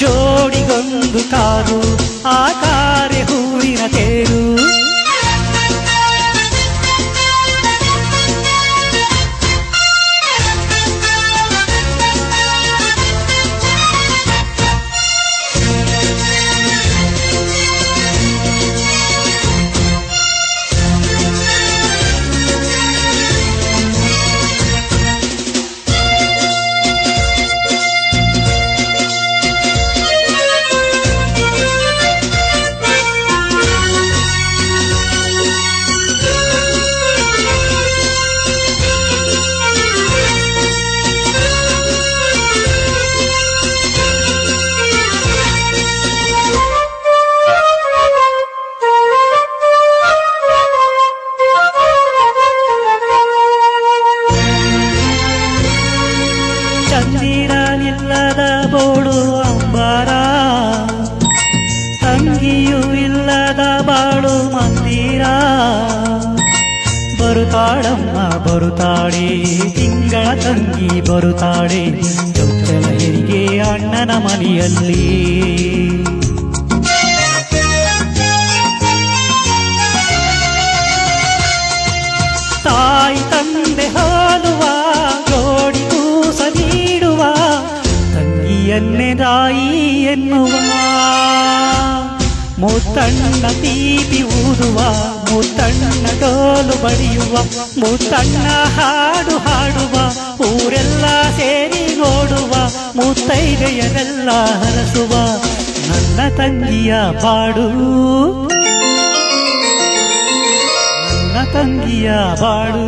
ಜೋಡಿಗೊಂದು ಕಾರು, ಆ ಕಾರೆ ಹೂವಿನ ತೇರು. ಚಂದಿರನಿಲ್ಲದ ಬೋಳು ಅಂಬಾರ, ತಂಗಿಯೂ ಇಲ್ಲದ ಬಾಳು ಮಂದಿರ. ಬರುತ್ತಾಳಮ್ಮ ಬರುತ್ತಾಳೆ, ತಿಂಗಳ ತಂಗಿ ಬರುತ್ತಾಳೆ, ಚೊಚ್ಚಲ ಹೆರಿಗೆ ಅಣ್ಣನ ಮನೆಯಲ್ಲಿ. ತಾಯಿ ತಂದೆ ಹಾಲುವ ಜೋಡಿ ಕೂಸ ನೀಡುವ, ತಂಗಿಯನ್ನೇ ತಾಯಿ ಎನ್ನುವ. ಮುತ್ತಣ್ಣ ತೀಪಿ ಊದುವ, ಮುತ್ತಣ್ಣ ಡೋಲು ಬಡಿಯುವ, ಮುತ್ತಣ್ಣ ಹಾಡು ಹಾಡುವ, ಊರೆಲ್ಲ ಸೇರಿ ನೋಡುವ, ಮುತ್ತೈದೆಯರೆಲ್ಲ ಹರಸುವ ನನ್ನ ತಂಗಿಯ ಬಾಡು, ನನ್ನ ತಂಗಿಯ ಬಾಳು.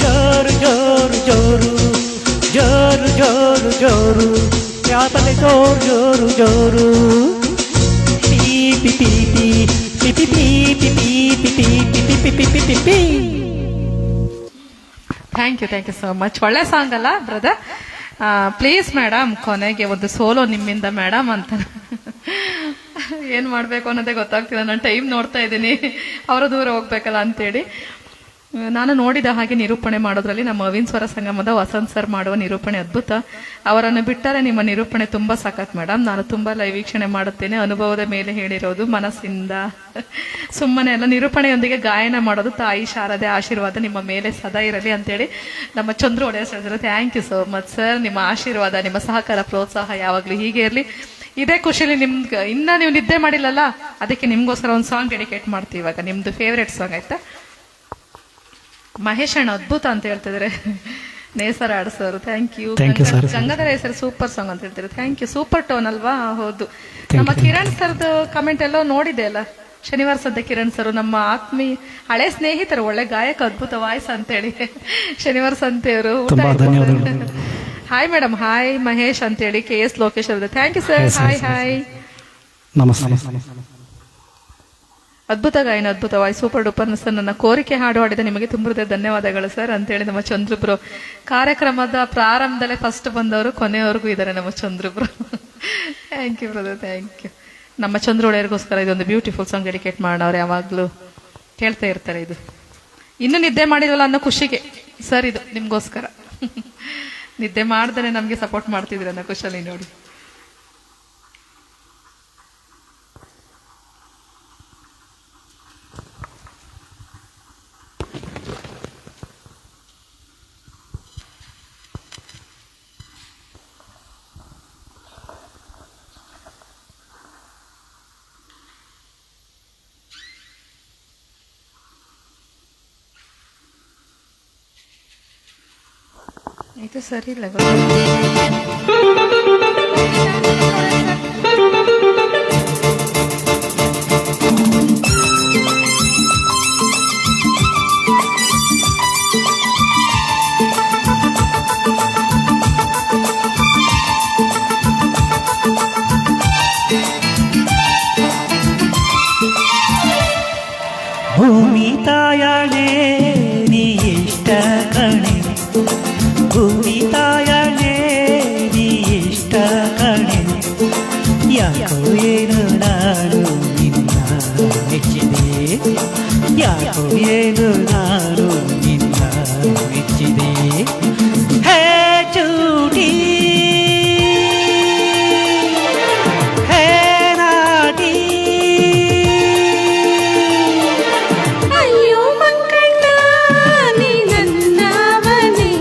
ಜೋರು ಜೋರು ಜೋರು ಜೋರು ಜೋರು ಜೋರು ಯಾಪಲೆ ಜೋರು ಜೋರು ಜೋರು. ಪೀಪಿ ಪೀಪಿ ಪಿಪಿ ಪೀಪಿ ಪೀಪಿ ಪೀಪಿ ಪಿಪಿ ಪಿಪಿ ಪಿ. Thank you so much. ಒಳ್ಳೆ ಸಾಂಗ್ ಅಲ್ಲ ಬ್ರದರ್? ಪ್ಲೀಸ್ ಮೇಡಮ್, ಕೊನೆಗೆ ಒಂದು ಸೋಲೋ ನಿಮ್ಮಿಂದ ಮೇಡಮ್ ಅಂತ. ಏನ್ ಮಾಡ್ಬೇಕು ಅನ್ನೋದೇ ಗೊತ್ತಾಗ್ತಿಲ್ಲ. ನಾನು ಟೈಮ್ ನೋಡ್ತಾ ಇದ್ದೀನಿ, ಅವರ ದೂರ ಹೋಗ್ಬೇಕಲ್ಲ ಅಂತೇಳಿ. ನಾನು ನೋಡಿದ ಹಾಗೆ ನಿರೂಪಣೆ ಮಾಡೋದ್ರಲ್ಲಿ ನಮ್ಮ ಅವಿನ್ ಸ್ವರ ಸಂಗಮದ ವಸಂತ್ ಸರ್ ಮಾಡುವ ನಿರೂಪಣೆ ಅದ್ಭುತ. ಅವರನ್ನು ಬಿಟ್ಟರೆ ನಿಮ್ಮ ನಿರೂಪಣೆ ತುಂಬಾ ಸಖತ್ ಮೇಡಮ್. ನಾನು ತುಂಬಾ ಲೈವ್ ವೀಕ್ಷಣೆ ಮಾಡುತ್ತೇನೆ, ಅನುಭವದ ಮೇಲೆ ಹೇಳಿರೋದು, ಮನಸ್ಸಿಂದ. ಸುಮ್ಮನೆ ಎಲ್ಲ ನಿರೂಪಣೆಯೊಂದಿಗೆ ಗಾಯನ ಮಾಡೋದು. ತಾಯಿ ಶಾರದೆ ಆಶೀರ್ವಾದ ನಿಮ್ಮ ಮೇಲೆ ಸದಾ ಇರಲಿ ಅಂತೇಳಿ ನಮ್ಮ ಚಂದ್ರು ಒಡೆಯ ಹೇಳಿದ್ರು. Thank you so much sir. ನಿಮ್ಮ ಆಶೀರ್ವಾದ, ನಿಮ್ಮ ಸಹಕಾರ, ಪ್ರೋತ್ಸಾಹ ಯಾವಾಗ್ಲೂ ಹೀಗೆ ಇರಲಿ. ಇದೇ ಖುಷಿಲಿ ನಿಮ್ಗೆ ಇನ್ನ ನೀವು ನಿದ್ದೆ ಮಾಡಿಲ್ಲಲ್ಲ, ಅದಕ್ಕೆ ನಿಮ್ಗೋಸ್ಕರ ಒಂದು ಸಾಂಗ್ ಡೆಡಿಕೇಟ್ ಮಾಡ್ತೀವಿ ಇವಾಗ. ನಿಮ್ದು ಫೇವ್ರೇಟ್ ಸಾಂಗ್ ಆಯ್ತಾ? ಮಹೇಶ್ ಅಣ್ಣ ಅದ್ಭುತ ಅಂತ ಹೇಳ್ತಿದ್ರೆ ನೇಸರ ಆಡ್ಸೋರು. Thank you. ಗಂಗಾಧರ ಹೆಸರು ಸೂಪರ್ ಸಾಂಗ್ ಅಂತ ಹೇಳ್ತಾರೆ. Thank you. ಸೂಪರ್ ಟೋನ್ ಅಲ್ವಾ? ಹೌದು. ನಮ್ಮ ಕಿರಣ್ ಸರ್ದು ಕಮೆಂಟ್ ಎಲ್ಲೋ ನೋಡಿದೆ ಅಲ್ಲ, ಶನಿವಾರ ಸದ್ಯ ಕಿರಣ್ ಸರ್ ನಮ್ಮ ಆತ್ಮೀಯ ಹಳೆ ಸ್ನೇಹಿತರು, ಒಳ್ಳೆ ಗಾಯಕ, ಅದ್ಭುತ ವಾಯ್ಸ್ ಅಂತೇಳಿ ಶನಿವಾರ ಸಂತೆಯವರು. Hi madam. ಹಾಯ್ ಮಹೇಶ್ ಅಂತೇಳಿ KS ಲೋಕೇಶ್ ಅವ್ರದ್ದು. Thank you sir. Hi hi. ನಮಸ್ತೆ. ಅದ್ಭುತ ಗಾಯನ, ಅದ್ಭುತ ವಾಯ್ಸ್, ಸೂಪರ್ ಡೂಪರ್ ಸರ್. ನನ್ನ ಕೋರಿಕೆ ಹಾಡು ಹಾಡಿದ ನಿಮಗೆ ತುಂಬ ಧನ್ಯವಾದಗಳು ಸರ್ ಅಂತೇಳಿ ನಮ್ಮ ಚಂದ್ರಬ್ರು. ಕಾರ್ಯಕ್ರಮದ ಪ್ರಾರಂಭದಲ್ಲೇ ಫಸ್ಟ್ ಬಂದವರು ಕೊನೆಯವರೆಗೂ ಇದ್ದಾರೆ ನಮ್ಮ ಚಂದ್ರಬ್ರು. Thank you brother, thank you. ನಮ್ಮ ಚಂದ್ರ ಒಡೆಯರಿಗೋಸ್ಕರ ಇದೊಂದು ಬ್ಯೂಟಿಫುಲ್ ಸಾಂಗ್ ಡೆಡಿಕೇಟ್ ಮಾಡೋರು, ಯಾವಾಗ್ಲೂ ಕೇಳ್ತಾ ಇರ್ತಾರೆ. ಇದು ಇನ್ನೂ ನಿದ್ದೆ ಮಾಡಿರಲ್ಲ ಅನ್ನೋ ಖುಷಿಗೆ ಸರ್, ಇದು ನಿಮ್ಗೋಸ್ಕರ. ನಿದ್ದೆ ಮಾಡ್ದೇ ನಮ್ಗೆ ಸಪೋರ್ಟ್ ಮಾಡ್ತಿದ್ದೀರ ಅನ್ನೋ ಖುಷಿಯಲ್ಲಿ ನೋಡಿ. ಇದು ಸರಿ ಇಲ್ಲ. ಭೂಮಿ ತಾಯಣೆ ನೀ ಇಷ್ಟ ಕಣೆ, ಭೂಮಿ ತಾಯಣೆ ನೀ ಇಷ್ಟ ಕಣೆ, ಯಾಕೋ ಏನು ನಾನು ನಿನ್ನ ಮೆಚ್ಚಿದೆ, ಯಾಕೋ ಏನು ನಾನು ನಿನ್ನ ಮೆಚ್ಚಿದೆ. ಹೇ ಚೂಟಿ ಹೇ ನಾಟಿ, ಅಯ್ಯೋ ಮಂಕಣ್ಣ ನೀ ನನ್ನವನೇ,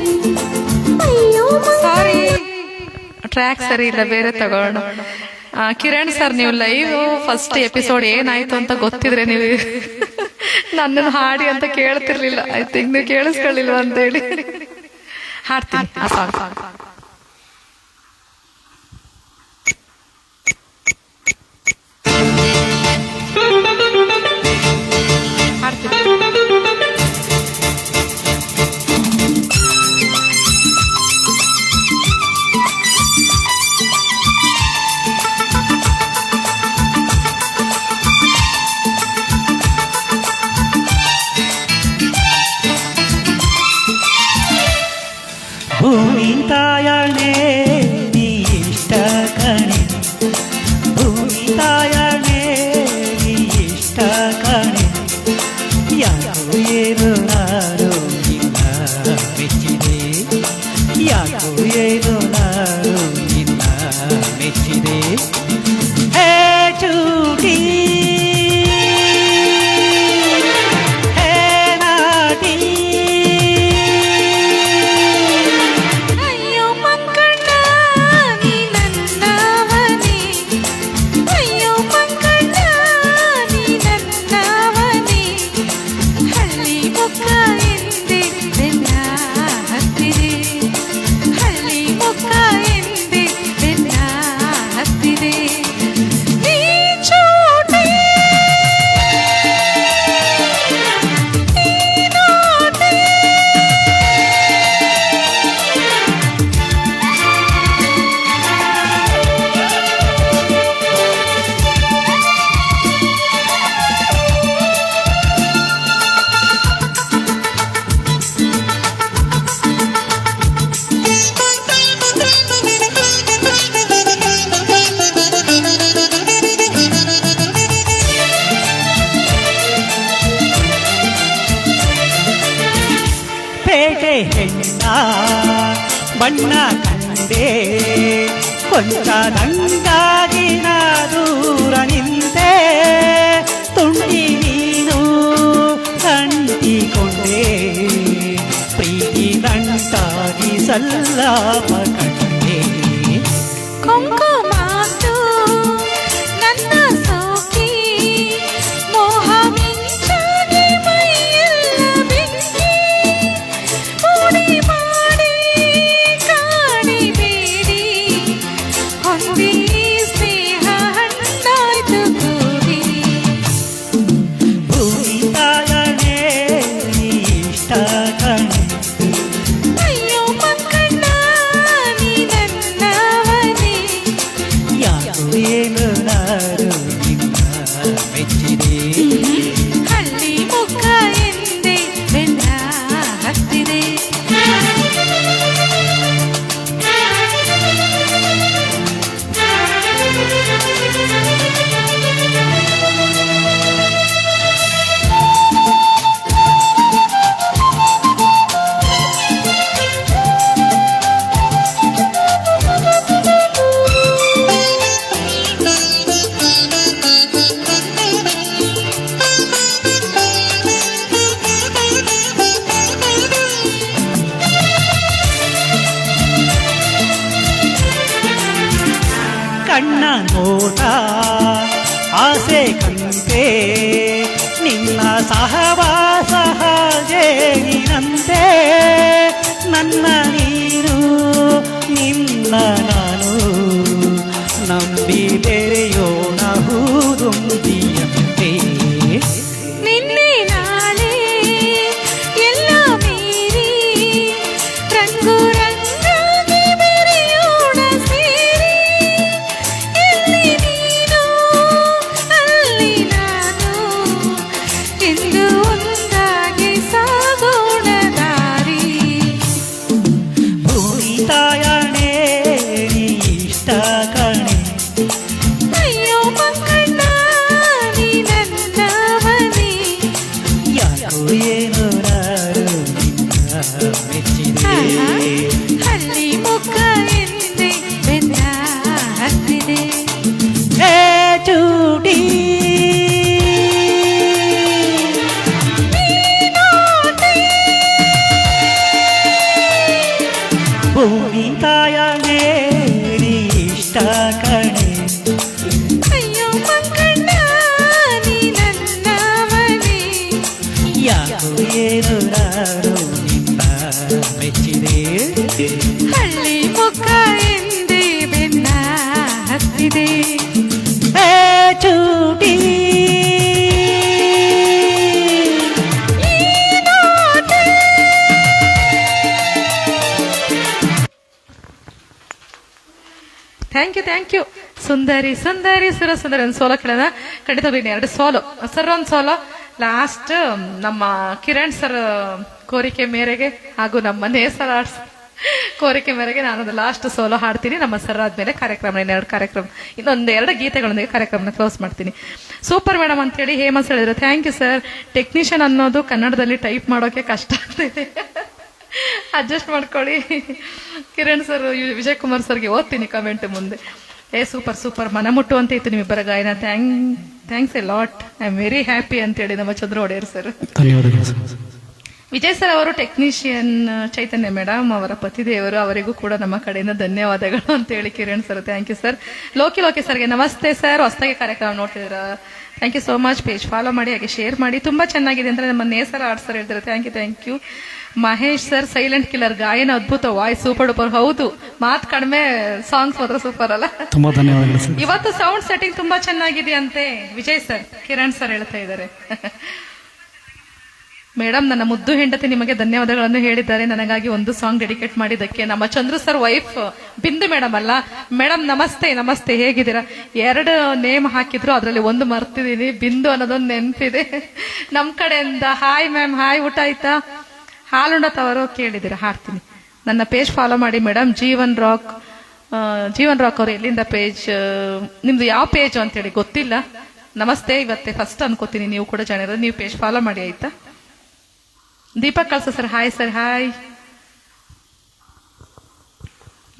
ಅಯ್ಯೋ ಸಾರಿ ಟ್ರ್ಯಾಕ್ ಸರಿ ಇಲ್ಲ, ಬೇರೆ ತಗೋಣ. ಕಿರಣ್ ಸರ್, ನೀವು ಲೈವ್ ಫಸ್ಟ್ ಎಪಿಸೋಡ್ ಏನಾಯ್ತು ಅಂತ ಗೊತ್ತಿದ್ರೆ ನೀವು ನನ್ನನ್ನು ಹಾಡಿ ಅಂತ ಕೇಳ್ತಿರ್ಲಿಲ್ಲ. ಐ ಥಿಂಕ್ ನೀವು ಕೇಳಿಸ್ಕೊಳ್ಳಿಲ್ವ ಅಂತೇಳಿ ಹಾಡ್ತೀನಿ ಆ ಸಾಂಗ್. ಭೂಮಿ ತಾಯಣೆ ನೀ ಇಷ್ಟ ಕಣೆ, ಭೂಮಿ ತಾಯಣೆ ನೀ ಇಷ್ಟ ಕಣೆ. ಯಾಕೋ ಏನು ನಾನು ನಿನ್ನ ಮೆಚ್ಚಿದೆ, ಯಾಕೋ ಏನು ನಾನು ನಿನ್ನ ಮೆಚ್ಚಿದೆ. ಹೇ ಚೂಟಿ ಹೇ ನಾಟಿ, ಅಯ್ಯೋ ಮಂಕಣ್ಣ ನೀ ನನ್ನವನೇ, ಅಯ್ಯೋ ಮಂಕಣ್ಣ ನೀ ನನ್ನವನೇ. ಹಳ್ಳಿ ಮುಖ ಎಂದೇ ಬೆನ್ನ ಹತ್ತಿದೆ, ಹಳ್ಳಿ ಮುಖ ಎಂದೇ ಬೆನ್ನ ಹತ್ತಿದೆ. ನೀ ಚೂಟಿ ನೀ ನಾಟಿ, ಪೇಟೆ ಹೆಣ್ಣ ಬಣ್ಣ ಕಂಡೆ, ಕೊಂಚ ದಂಗಾಗಿ ನಾ ದೂರ ನಿಂತೆ. ತುಂಡಿ ನೀನು ಅಂಟಿಕೊಂಡೆ, ಪ್ರೀತಿ ನಂಟಾಗಿ ಸಲ್ಲಾಪ ಕಂಡೆ. ಕುಂಕುಮಾತು ನನ್ನ ಸೋಕಿ, ಮೋಹ ಮಿಂಚಾಗಿ ಮೈಯೆಲ್ಲ ಬೆಂಕಿ. ಪುಡಿ ಮಾಡಿ ಕಾಡಿಬೇಡಿ, ಹೊಂದಿ ಸ್ನೇಹ ಹಣ್ಣಾಯ್ತು ಕೂಡಿ. ಭೂಮಿ ತಾಯಣೆ ನೀ ಇಷ್ಟ ಕಣೆ, ಅಯ್ಯೋ ಮಂಕಣ್ಣ ನೀ ನನ್ನವನೇ, ಯಾಕೋ ಏನು ನಾನು ನಿನ್ನ ಮೆಚ್ಚಿದೆ. ಹಳ್ಳಿ ಮುಖ ಎಂದೇ ಬೆನ್ನ ಹತ್ತಿದೆ. ಕಣ್ಣ ನೋಟ ಆಸೆ ಕಂತೆ, ನಿನ್ನ ಸಹವಾಸ ಹಾಗೇನಿನಂತೆ. ನನ್ನ ನೀನು ನಿನ್ನ ನಾನು ನಂಬಿ ಬೆರೆಯೋಣ ಹೂದುಂಬಿಯಂತೆ. ನಿನ್ನೆ ನಾಳೆ ಎಲ್ಲ ಮೀರಿ ರಂಗು ರಂಗಾಗಿ ಬೆರೆಯೋಣ ಸೇರಿ. ಎಲ್ಲಿ ನೀನು ಅಲ್ಲಿ ನಾನು ಎಂದು ಒಂದಾಗಿ ಸಾಗೋಣ ದಾರಿ. ಭೂಮಿ ತಾಯಣೆ ನೀ ಇಷ್ಟ ಕಣೆ, ಥ್ಯಾಂಕ್ ಯು. ಸುಂದರಿ ಸುಂದರಿ ಸುರ ಸುಂದರಿ ಒಂದು ಸೋಲೋ ಕೇಳೋಣ. ಖಂಡಿತ ಬಿಡಿ 2 ಸೋಲೋ ಸರ್, ಒಂದು ಸೋಲೋ ಲಾಸ್ಟ್ ನಮ್ಮ ಕಿರಣ್ ಸರ್ ಕೋರಿಕೆ ಮೇರೆಗೆ ಹಾಗೂ ನಮ್ಮ ನೇಸರ ಆರ್ಟ್ಸ್ ಕೋರಿಕೆ ಮೇರೆಗೆ ನಾನೊಂದು ಲಾಸ್ಟ್ ಸೋಲೋ ಹಾಡ್ತೀನಿ. ನಮ್ಮ ಸರ್ ಆದ್ಮೇಲೆ ಕಾರ್ಯಕ್ರಮ, 2 ಕಾರ್ಯಕ್ರಮ, ಇನ್ನೊಂದು 2 ಗೀತೆಗಳೊಂದಿಗೆ ಕಾರ್ಯಕ್ರಮನ ಕ್ಲೋಸ್ ಮಾಡ್ತೀನಿ. ಸೂಪರ್ ಮೇಡಮ್ ಅಂತೇಳಿ ಹೇಮಂತ್ ಹೇಳಿದ್ರು. Thank you sir. ಟೆಕ್ನಿಷಿಯನ್ ಅನ್ನೋದು ಕನ್ನಡದಲ್ಲಿ ಟೈಪ್ ಮಾಡೋಕೆ ಕಷ್ಟ ಆಗ್ತಿದೆ, ಅಡ್ಜಸ್ಟ್ ಮಾಡ್ಕೊಳ್ಳಿ. ಕಿರಣ್ ಸರ್, ವಿಜಯ್ ಕುಮಾರ್ ಸರ್ಗೆ ಓದ್ತೀನಿ ಕಮೆಂಟ್ ಮುಂದೆ. ಸೂಪರ್ ಸೂಪರ್, ಮನ ಮುಟ್ಟುವಂತೆ ಇತ್ತು ನಿಮ್ಮಿಬ್ಬರ ಗಾಯನ. Thanks a lot, I am very happy ಅಂತೇಳಿ ನಮ್ಮ ಚಂದ್ರ ಒಡೆಯರ್ ಸರ್. ಧನ್ಯವಾದಗಳು ಸರ್. ವಿಜಯ್ ಸರ್ ಅವರು ಟೆಕ್ನಿಷಿಯನ್, ಚೈತನ್ಯ ಮೇಡಮ್ ಅವರ ಪತಿದೇವರು, ಅವರಿಗೂ ಕೂಡ ನಮ್ಮ ಕಡೆಯಿಂದ ಧನ್ಯವಾದಗಳು ಅಂತ ಹೇಳಿ Kiran sir. Thank you sir. Loki ಸರ್ಗೆ ನಮಸ್ತೆ ಸರ್, ಹೊಸದಾಗಿ ಕಾರ್ಯಕ್ರಮ ನೋಡ್ತಿದ್ದೀರ, thank you so much. Page follow ಮಾಡಿ, ಹಾಗೆ ಶೇರ್ ಮಾಡಿ. ತುಂಬಾ ಚೆನ್ನಾಗಿದೆ ಅಂತ ನಮ್ಮ ನೇಸರ ಆರ್ಟ್ಸ್ ಸರ್ ಹೇಳ್ತಾರೆ. Thank you. Mahesh sir, silent killer, ಗಾಯನ ಅದ್ಭುತ, ವಾಯ್ಸ್ ಸೂಪರ್ ಡೂಪರ್. ಹೌದು, ಮಾತು ಕಡಿಮೆ, ಸಾಂಗ್ಸ್ ಮಾತ್ರ ಸೂಪರ್ ಅಲ್ಲ. ತುಂಬಾ ಧನ್ಯವಾದಗಳು ಸರ್. ಇವತ್ತು ಸೌಂಡ್ ಸೆಟ್ಟಿಂಗ್ ತುಂಬಾ ಚೆನ್ನಾಗಿದೆ ಅಂತೆ ವಿಜಯ್ ಸರ್, ಕಿರಣ್ ಸರ್ ಹೇಳ್ತಾ ಇದ್ದಾರೆ. ಮೇಡಮ್, ನನ್ನ ಮುದ್ದು ಹೆಂಡತಿ ನಿಮಗೆ ಧನ್ಯವಾದಗಳನ್ನು ಹೇಳಿದ್ದಾರೆ, ನನಗಾಗಿ ಒಂದು ಸಾಂಗ್ ಡೆಡಿಕೇಟ್ ಮಾಡಿದ್ದಕ್ಕೆ. ನಮ್ಮ ಚಂದ್ರು ಸರ್ ವೈಫ್ ಬಿಂದು ಮೇಡಮ್ ಅಲ್ಲ ಮೇಡಮ್. ನಮಸ್ತೆ, ಹೇಗಿದ್ದೀರಾ? 2 ನೇಮ್ ಹಾಕಿದ್ರು, ಅದರಲ್ಲಿ ಒಂದು ಮರ್ತಿದ್ದೀನಿ, ಬಿಂದು ಅನ್ನೋದೊಂದು ನೆನಪಿದೆ. ನಮ್ ಕಡೆಯಿಂದ ಹಾಯ್ ಮ್ಯಾಮ್, ಹಾಯ್, ಊಟ ಆಯ್ತಾ? ಹಾಲುಂಡತವರು ಕೇಳಿದ್ದೀರಾ, ಹಾಡ್ತೀನಿ. ನನ್ನ ಪೇಜ್ ಫಾಲೋ ಮಾಡಿ ಮೇಡಮ್. ಜೀವನ್ ರಾಕ್ ಅವರು ಎಲ್ಲಿಂದ ಪೇಜ್, ನಿಮ್ದು ಯಾವ ಪೇಜ್ ಅಂತೇಳಿ ಗೊತ್ತಿಲ್ಲ. ನಮಸ್ತೆ, ಇವತ್ತೇ ಫಸ್ಟ್ ಅನ್ಕೋತೀನಿ ನೀವು ಕೂಡ ಜಾಣಿರೋದು. ನೀವು ಪೇಜ್ ಫಾಲೋ ಮಾಡಿ ಆಯ್ತಾ? ದೀಪಕ್ ಕಳ್ಸ sir, hi sir, hi,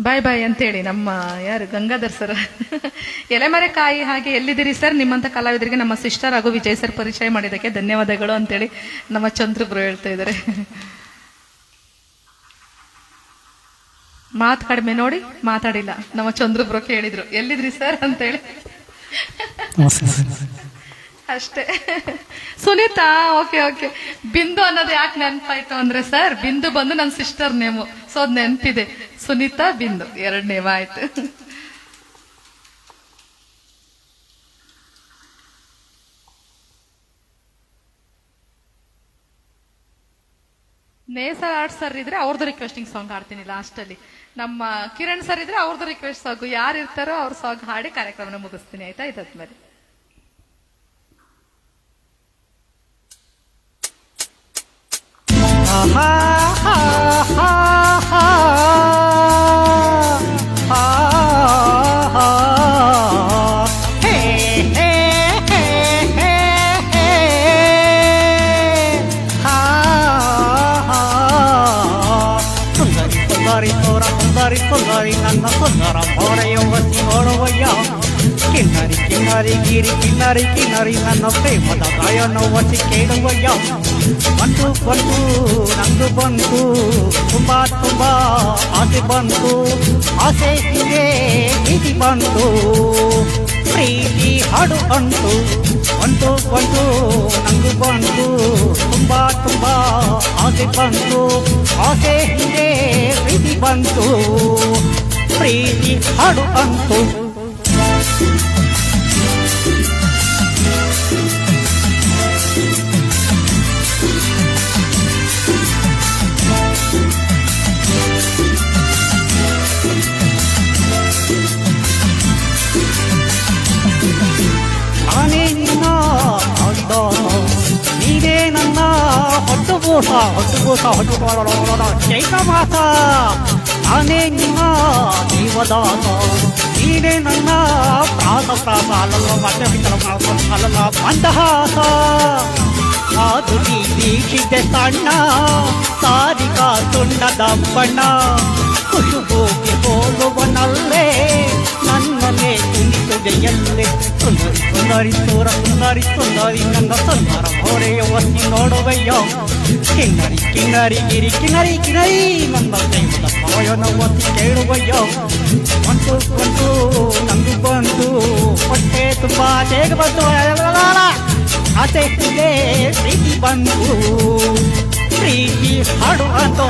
bye ಅಂತೇಳಿ ನಮ್ಮ ಯಾರು ಗಂಗಾಧರ್ ಸರ್. ಎಲೆಮರೆಕಾಯಿ ಹಾಗೆ ಎಲ್ಲಿದ್ದೀರಿ ಸರ್? ನಿಮ್ಮಂತ ಕಲಾವಿದರಿಗೆ ನಮ್ಮ ಸಿಸ್ಟರ್ ಹಾಗೂ ವಿಜಯ್ ಸರ್ ಪರಿಚಯ ಮಾಡಿದ್ದಕ್ಕೆ ಧನ್ಯವಾದಗಳು ಅಂತೇಳಿ ನಮ್ಮ ಚಂದ್ರಬ್ರು ಹೇಳ್ತಾ ಇದ್ದಾರೆ. ಮಾತು ಕಡಿಮೆ ನೋಡಿ ಮಾತಾಡಿಲ್ಲ, ನಮ್ಮ ಚಂದ್ರಬ್ರು ಕೇಳಿದ್ರು ಎಲ್ಲಿದ್ರಿ ಸರ್ ಅಂತೇಳಿ. ನಮಸ್ತೆ ಸರ್. ಅಷ್ಟೇ. ಸುನೀತಾ, ಓಕೆ. ಬಿಂದು ಅನ್ನೋದು ಯಾಕೆ ನೆನಪಾಯ್ತು ಅಂದ್ರೆ ಸರ್, ಬಿಂದು ಬಂದು ನನ್ನ ಸಿಸ್ಟರ್ ನೇಮು, ಸೊ ಅದ್ ನೆನಪಿದೆ. ಸುನೀತಾ, ಬಿಂದು 2 ನೇಮ್ ಆಯ್ತು. ನೇಸರ ಆರ್ಟ್ಸ್ ಸರ್ ಇದ್ರೆ ಅವ್ರದ್ದು ರಿಕ್ವೆಸ್ಟಿಂಗ್ ಸಾಂಗ್ ಹಾಡ್ತೀನಿ ಲಾಸ್ಟ್ ಅಲ್ಲಿ. ನಮ್ಮ ಕಿರಣ್ ಸರ್ ಇದ್ರೆ ಅವ್ರದ್ದು ರಿಕ್ವೆಸ್ಟ್ ಸಾಂಗ್, ಯಾರು ಇರ್ತಾರೋ ಅವ್ರ ಸಾಂಗ್ ಹಾಡಿ ಕಾರ್ಯಕ್ರಮನ ಮುಗಿಸ್ತೀನಿ ಆಯ್ತಾ? ಇದಾದ್ಮೇಲೆ ಸುಂದರಿ ನನ್ನ ಸುಂದರ ಮೋರೆಯುವತಿ ನೋಡುವಯ್ಯ. ಕಿನ್ನರಿ ನನ್ನ ಪ್ರೇಮದ ಗಾಯನವತಿ ಕೇಳುವಯ್ಯ. ಬಂತು ನಂದು ಬಂತು, ತುಂಬಾ ಆಸೆ ಬಂತು, ಆಸೆ ಹೀಗೆ ಪ್ರೀತಿ ಬಂತು, ಪ್ರೀತಿ ಹಾಡು ಅಂತು. ಬಂತು ನಂದು ಬಂತು, ತುಂಬಾ ಆಸೆ ಬಂತು, ಆಸೆ ಹೀಗೆ ಪ್ರೀತಿ ಬಂತು, ಪ್ರೀತಿ ಹಾಡು ಅಂತು. ನಾನೇ ನಿನ್ನ ಅಂದ, ನೀನೇ ನನ್ನ ಹೊಟ್ಟುಗೂಸ ಚೈತ ಮಾತ. ನಾನೇ ನಿನ್ನ ಜೀವದಾತ, ನೀನೇ ನನ್ನ ಪ್ರಾಸ ಅಲ್ಲಲ್ಲ ಮತ್ತೆ ಅಲ್ಲಲ್ಲ ಮಂದಹಾಸ. ಅದು ನೀ ದೀಕ್ಷಿತೆ ಸಣ್ಣ ಸಾರಿಕ ತುಂಡದ ಬಣ್ಣ, ಖುಷುಗೋಗಿ ಹೋಗುವನಲ್ಲೇ ನನ್ನನ್ನೇ ಕುಣಿಸುದೆಯಲ್ಲೇ. ಸುಂದರಿ ನನ್ನ ಸುಂದರ ಹೊರೆಯುವತಿ ನೋಡುವಯ್ಯ. ಕಿನ್ನರಿ ನನ್ನ ಪ್ರೇಮದ ಪಾಯನವತಿ ಕೇಳುವಯ್ಯ. ಬಂತು ನಂದು ಬಂತು, ಹೊಟ್ಟೆ ತುಂಬಾ ಬೇಗ ಬಂತು, ಆಸೆ ಇದೆ ಪ್ರೀತಿ ಬಂತು, ಪ್ರೀತಿ ಹಾಡು ಅಂತು.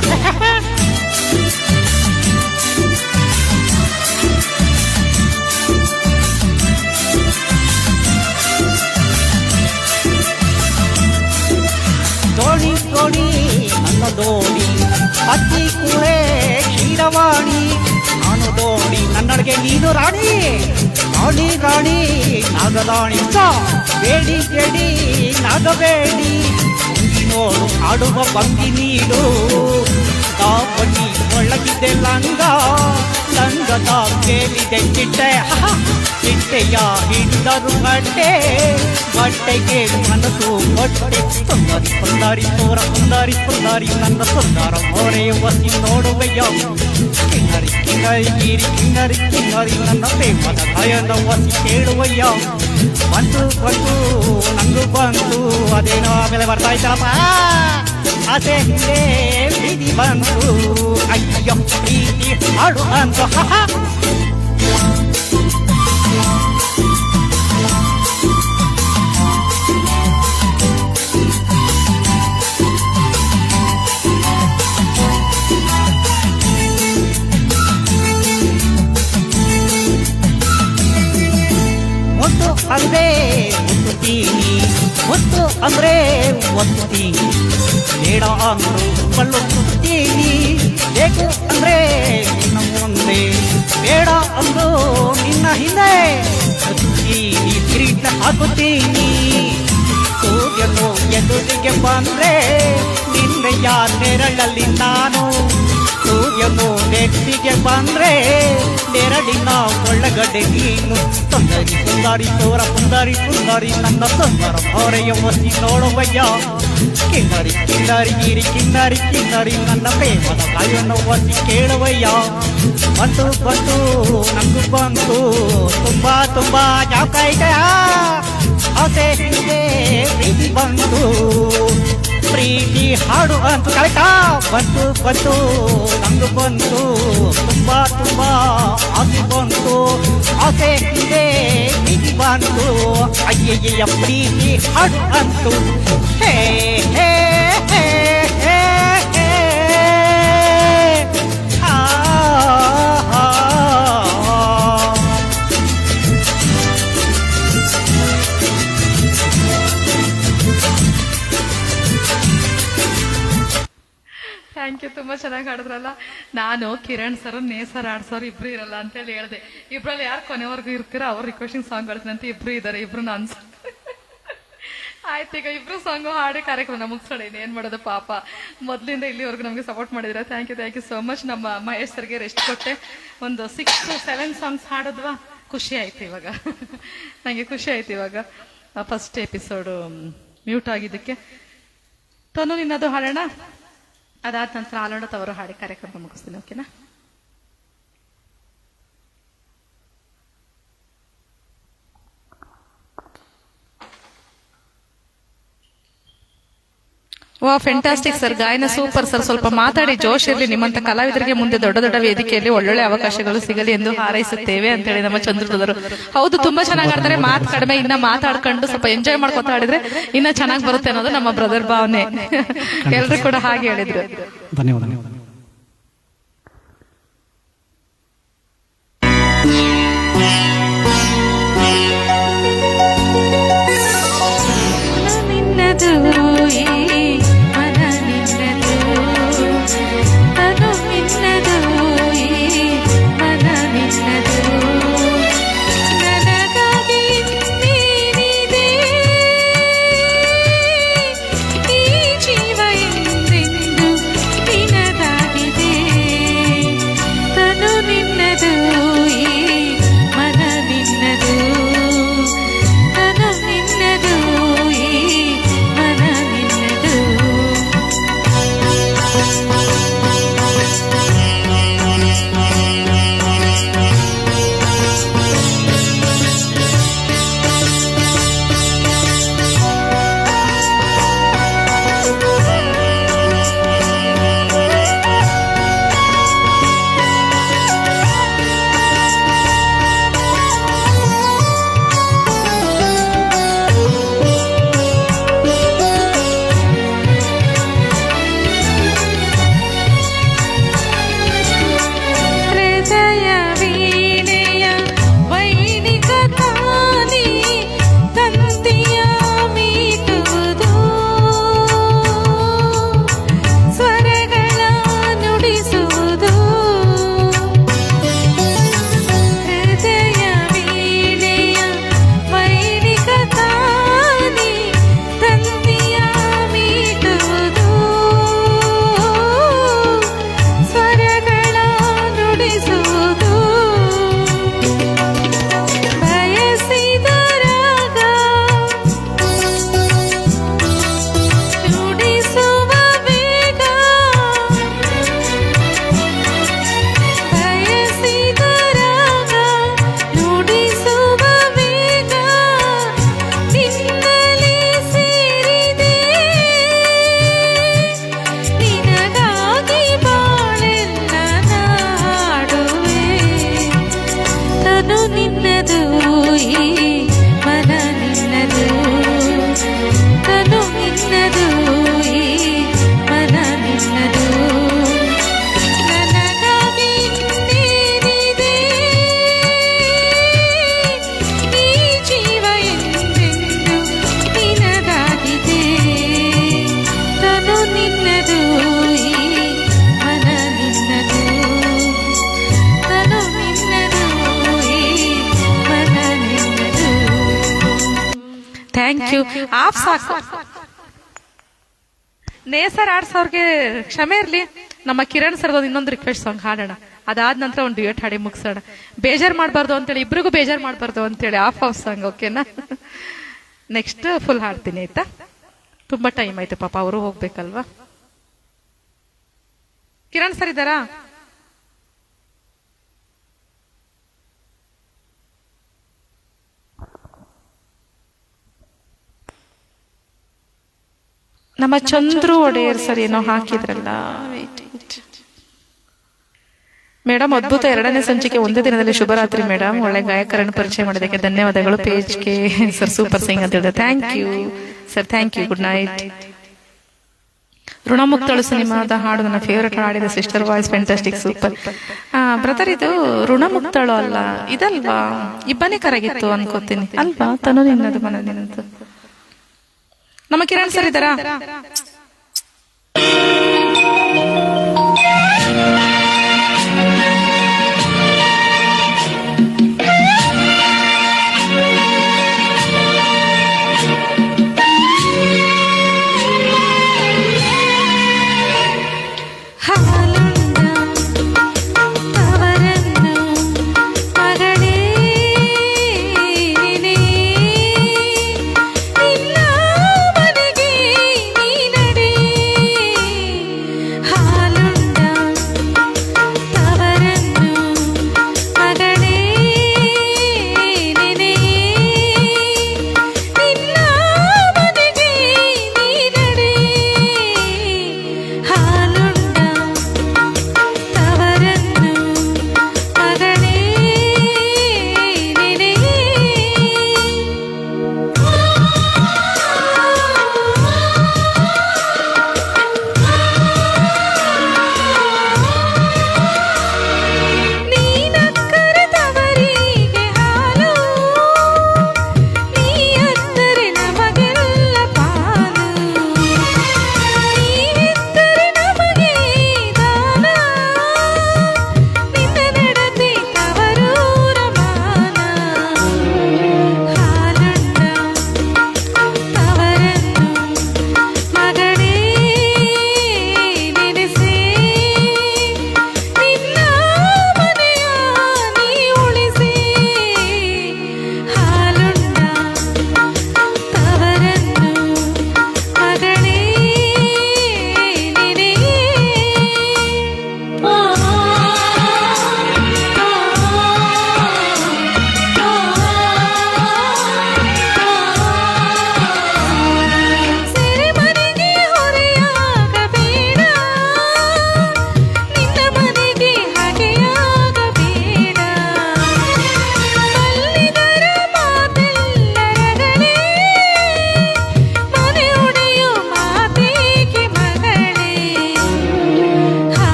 ದೋಣಿ ನನ್ನ ದೋಣಿ, ಹತ್ತಿ ಕೂಳೆ ಕ್ಷೀರವಾಣಿ. ನಾನು ದೋಣಿ ನನ್ನ ಕನ್ನಡಗೆ ನೀನು ರಾಣಿ ರಾಣಿ ರಾಣಿ ನಾಗರಾಣಿ ಬೇಡಿ ಬೇಡಿ ನಾಗಬೇಡಿ ನೋಡು ಆಡುವ ಭಂಗಿ ನೀಡು ಬನ್ನಿ ಒಳಗಿದೆ ಲಂಗ ಲಂಗದ ಕೇಳಿದೆ ಚಿಟ್ಟೆ ಚಿಟ್ಟೆಯ ಹಿಡಿದರು ಬಟ್ಟೆಗೆ ಮನಸ್ಸು ಹೊಟ್ಟೆ ಸುಂದರಿ ಸುಂದರಿ ನನ್ನ ಸುಂದರ ಮೋರೆ ಒಸಿ ನೋಡುವೆಯ ಕಿನ್ನರಿ ನನ್ನ ಪ್ರೇಮದ ಭಯದ ಒಸಿ ಕೇಳುವಯ್ಯ ಬಂತು ನಂಗೂ ಬಂತು ಅದೇನೋ ಆಮೇಲೆ ಬರ್ತಾ ಇದ್ದಲ್ಲಪ್ಪ ಅದೇ ಹಿಂದೆ ಬೀದಿ ಬಂತು ಅಯ್ಯೋ ಪ್ರೀತಿ ಹಾಡು ಅಂತು ಮುತ್ತು ಅಂದ್ರೆ ಮುತ್ತುತ್ತೀನಿ ಮುತ್ತು ಅಂದ್ರೆ ಒತ್ತುತ್ತೀನಿ ಬೇಡ ಅಂದ್ರು ಬಲ್ಲುತ್ತೀನಿ ಬೇಕು ಅಂದ್ರೆ ನಿನ್ನ ಮುಂದೆ ಬೇಡ ಅಂದ್ರು ನಿನ್ನ ಹಿಂದೆ ಹತ್ತೀನಿ ಕಿರೀಟ ಹಾಕುತ್ತೀನಿ ಸೂರ್ಯನು ಎದುರಿಗೆ ಬಂದ್ರೆ ನಿನ್ನೆಯ ನೆರಳಲ್ಲಿ ನಾನು ಸೂರ್ಯನು ನೆಟ್ಟಿಗೆ ಬಂದ್ರೆ ನೆರಳಿನ ಒಳಗಡೆ ನೀನು ಸುಂದರಿ ಸುಂದರಿ ನನ್ನ ಸುಂದರ ಹೊರೆಯ ಒಸಿ ನೋಡುವಯ್ಯ ಕಿನ್ನರಿ ನನ್ನ ಪ್ರೇಮದ ಕಾಯನ್ನು ಒಸಿ ಕೇಳುವಯ್ಯ ಬಂತು ನಂಗೂ ಬಂತು ತುಂಬಾ ಜಾಕಾಯ್ತ ಆಸೆ ಹಿಂದೆ ಪ್ರೀತಿ ಬಂತು ಪ್ರೀತಿ ಹಾಡು ಅಂತು ಕರೆಕ್ಟಾ ಬಂತು ನಂದು ಬಂತು ತುಂಬಾ ಆಸೆ ಬಂತು ಆಸೆ ಹಿಂದೆ ಪ್ರೀತಿ ಬಂತು ಅಯ್ಯಯ್ಯ ಪ್ರೀತಿ ಹಾಡು ಅಂತು ಹೇ ಹೇ ಹೇ ಹೇ ಹೇ ಆ ಥ್ಯಾಂಕ್ ಯು. ತುಂಬ ಚೆನ್ನಾಗಿ ಹಾಡಿದ್ರಲ್ಲ. ನಾನು ಕಿರಣ್ ಸರ್ ನೇಸರ್ ಆಡ್ಸೋರು ಇಬ್ರು ಇರಲ್ಲ ಅಂತೇಳಿ ಹೇಳಿದೆ. ಇಬ್ರಲ್ಲಿ ಯಾರು ಕೊನೆವರೆಗೂ ಇರ್ತೀರಾ ಅವ್ರ ರಿಕ್ವೆಸ್ಟಿಂಗ್ ಸಾಂಗ್ ಹೇಳ್ತೀನಂತ ಇಬ್ರು ಇದ್ದಾರೆ. ಇಬ್ರು ಅನ್ಸ ಆಯ್ತು. ಈಗ ಇಬ್ರು ಸಾಂಗು ಹಾಡಿ ಕಾರ್ಯಕ್ರಮ ಮುಗಿಸೋಣ. ಏನ್ ಮಾಡೋದು ಪಾಪ, ಮೊದಲಿಂದ ಇಲ್ಲಿವರೆಗೂ ನಮಗೆ ಸಪೋರ್ಟ್ ಮಾಡಿದ್ರೆ ಥ್ಯಾಂಕ್ ಯು ಸೋ ಮಚ್. ನಮ್ಮ ಮಹೇಶ್ ಸರ್ಗೆ ರೆಸ್ಟ್ ಕೊಟ್ಟೆ. ಒಂದು 6 to 7 ಸಾಂಗ್ಸ್ ಹಾಡಿದ್ವಾ, ಖುಷಿ ಆಯ್ತು. ಇವಾಗ ನನಗೆ ಖುಷಿ ಆಯ್ತು. ಇವಾಗ ಫಸ್ಟ್ ಎಪಿಸೋಡು ಮ್ಯೂಟ್ ಆಗಿದ್ದಕ್ಕೆ ತನು ನಿನ್ನದು ಹಾಡೋಣ. ಅದಾದ ನಂತರ ಆಲೋಣ ತವರು ಹಾಡಿ ಕಾರ್ಯಕ್ರಮ ಮುಗಿಸ್ತೀನಿ. ಓಕೆನಾ? ವಾ, ಫ್ಯಾಂಟಾಸ್ಟಿಕ್ ಸರ್, ಗಾಯನ ಸೂಪರ್ ಸರ್. ಸ್ವಲ್ಪ ಮಾತಾಡಿ, ಜೋಶ್ ಇರಲಿ. ನಿಮ್ಮಂತ ಕಲಾವಿದರಿಗೆ ಮುಂದೆ ದೊಡ್ಡ ದೊಡ್ಡ ವೇದಿಕೆಯಲ್ಲಿ ಒಳ್ಳೊಳ್ಳೆ ಅವಕಾಶಗಳು ಸಿಗಲಿ ಎಂದು ಹಾರೈಸುತ್ತೇವೆ ಅಂತ ಹೇಳಿ ನಮ್ಮ ಚಂದ್ರದರು. ಹೌದು, ತುಂಬಾ ಚೆನ್ನಾಗಿ ಆಡ್ತಾರೆ. ಮಾತು ಕಡಿಮೆ, ಇನ್ನ ಮಾತಾಡ್ಕೊಂಡು ಸ್ವಲ್ಪ ಎಂಜಾಯ್ ಮಾಡ್ಕೊತಾ ಆಡಿದ್ರೆ ಇನ್ನ ಚೆನ್ನಾಗಿ ಬರುತ್ತೆ ಅನ್ನೋದು ನಮ್ಮ ಬ್ರದರ್ ಭಾವನೆ. ಎಲ್ರು ಕೂಡ ಹಾಗೆ ಹೇಳಿದ್ರು. ಧನ್ಯವಾದ. ಮನ ನಿನ್ನದು ನಿನ್ನದು ಈ ಮನ ನಿನ್ನದು ನನಗಾಗಿ ನೀನಿದೆ ಈ ಜೀವ ಎಂದೆಂದು ನಿನದಾಗಿದೆ ತನು ನಿನ್ನದು ಈ ಮನ ನಿನ್ನದು ತನು ನಿನ್ನದು ಈ ಮನ ನಿನ್ನದು. Thank you. ಆಫ್ ಸಾಕು. ನೇಸರ್ ಆರ್ಟ್ಸ್ ಅವ್ರಿಗೆ ಕ್ಷಮೆ ಇರ್ಲಿ. ನಮ್ಮ ಕಿರಣ್ ಸರ್ದು ಇನ್ನೊಂದು ರಿಕ್ವೆಸ್ಟ್ ಸಾಂಗ್ ಹಾಡೋಣ. ಅದಾದ ನಂತರ ಒಂದು ಡ್ಯೂಯೆಟ್ ಹಾಡಿ ಮುಗಿಸೋಣ. ಬೇಜಾರ್ ಮಾಡಬಾರ್ದು ಅಂತೇಳಿ, ಇಬ್ರಿಗೂ ಬೇಜಾರ್ ಮಾಡಬಾರ್ದು ಅಂತೇಳಿ ಆಫ್ ಸಾಂಗ್. ಓಕೆನಾ? ನೆಕ್ಸ್ಟ್ ಫುಲ್ ಹಾಡ್ತೀನಿ ಆಯ್ತಾ? ತುಂಬಾ ಟೈಮ್ ಆಯ್ತು ಪಾಪ, ಅವರು ಹೋಗ್ಬೇಕಲ್ವಾ. ಕಿರಣ್ ಸರ್ ಇದ್ದಾರಾ? ನಮ್ಮ ಚಂದ್ರು ಒಡೆಯರ್ ಸರ್ ಏನೋ ಹಾಕಿದ್ರಲ್ಲ. ಮೇಡಮ್ ಅದ್ಭುತ. 2ನೇ ಸಂಚಿಕೆ ಒಂದೇ ದಿನದಲ್ಲಿ ಶುಭರಾತ್ರಿ ಮೇಡಮ್. ಒಳ್ಳೆ ಗಾಯಕರನ್ನು ಪರಿಚಯ ಮಾಡೋದಕ್ಕೆ ಧನ್ಯವಾದಗಳು. ಪೇಜ್ಗೆ ಸರ್ ಸೂಪರ್ ಸಿಂಗ್ ಅಂತ ಹೇಳಿದ್ರೆ thank you sir. Thank you. Good night. ಋಣಮುಕ್ತಳು ಸಿನಿಮಾದ ಹಾಡು ನನ್ನ ಫೇವರೆಟ್ ಹಾಡಿದ sister voice fantastic super. Brother ಇದು ಋಣಮುಕ್ತಳು ಅಲ್ಲ, ಇದಲ್ವಾ? ಇಬ್ಬನೇ ಕರಗಿತ್ತು ಅನ್ಕೋತೀನಿ ಅಲ್ವಾ? ತನು ನಿನ್ನದು ಮನ ನಿನ್ನದು. ನಮ್ಮ ಕಿರಣ್ ಸರ್ ಇದ್ದಾರಾ?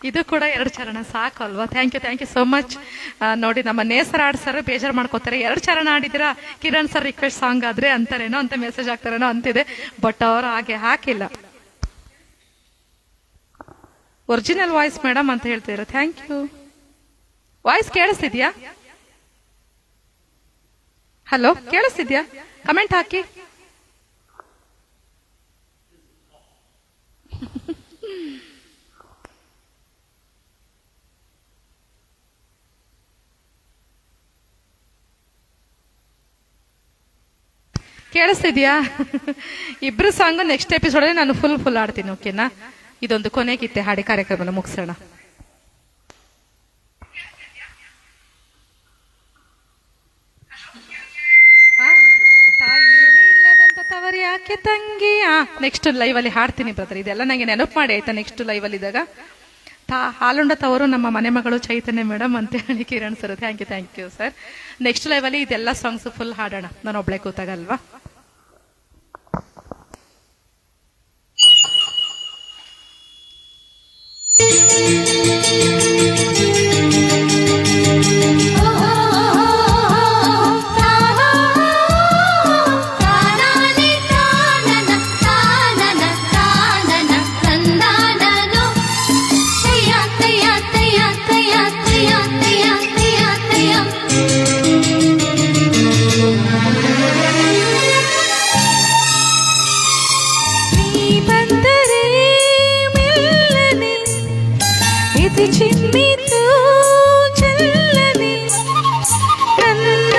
ಇದು ಕೂಡ 2 ಚರಣ ಸಾಕು ಅಲ್ವಾ? Thank you so much. ನೋಡಿ ನಮ್ಮ ನೇಸರ್ ಆಡ್ ಸರ್ ಬೇಜಾರು ಮಾಡ್ಕೋತಾರೆ, 2 ಚರಣ ಆಡಿದಿರಾ ಕಿರಣ್ ಸರ್ ರಿಕ್ವೆಸ್ಟ್ ಸಾಂಗ್ ಆದ್ರೆ ಅಂತಾರೇನೋ ಅಂತ ಮೆಸೇಜ್ ಹಾಕ್ತಾರೇನೋ ಅಂತಿದೆ. ಬಟ್ ಅವ್ರು ಹಾಗೆ ಹಾಕಿಲ್ಲ. ಒರಿಜಿನಲ್ ವಾಯ್ಸ್ ಮೇಡಮ್ ಅಂತ ಹೇಳ್ತಿದ್ರು. Thank you. ವಾಯ್ಸ್ ಕೇಳಿಸ್ತಿದ್ಯಾ? ಹಲೋ, ಕೇಳಿಸ್ತಿದ್ಯಾ? ಕಮೆಂಟ್ ಹಾಕಿ. ಕೇಳಿಸ್ತಿದ್ಯಾ? ಇಬ್ರು ಸಾಂಗ್ ನೆಕ್ಸ್ಟ್ ಎಪಿಸೋಡ್ ನಾನು ಫುಲ್ ಆಡ್ತೀನಿ. ಓಕೆನಾ? ಇದೊಂದು ಕೊನೆಗಿತ್ತೆ ಹಾಡಿ ಕಾರ್ಯಕ್ರಮನ ಮುಗಿಸೋಣ. ತವರಿ ಯಾಕೆ ತಂಗಿ. ನೆಕ್ಸ್ಟ್ ಲೈವ್ ಅಲ್ಲಿ ಹಾಡ್ತೀನಿ ಬ್ರದರ್. ಇದೆಲ್ಲ ನಂಗೆ ನೆನಪು ಮಾಡಿ ಆಯ್ತಾ. ನೆಕ್ಸ್ಟ್ ಲೈವ್ ಅಲ್ಲಿ ಇದ್ದಾಗ ಹಾಲುಂಡ ತವರು ನಮ್ಮ ಮನೆ ಮಗಳು ಚೈತನ್ಯ ಮೇಡಮ್ ಅಂತ ಹೇಳಿ Kiran sir. Thank you sir. Next live ಅಲ್ಲಿ ಇದೆಲ್ಲ ಸಾಂಗ್ಸ್ ಫುಲ್ ಹಾಡೋಣ. ನಾನು ಒಬ್ಳೆ ಕೂತಾಗಲ್ವಾ. ಚಿಮ್ಮಿತು ಚಲ್ಲನೆ ನನ್ನ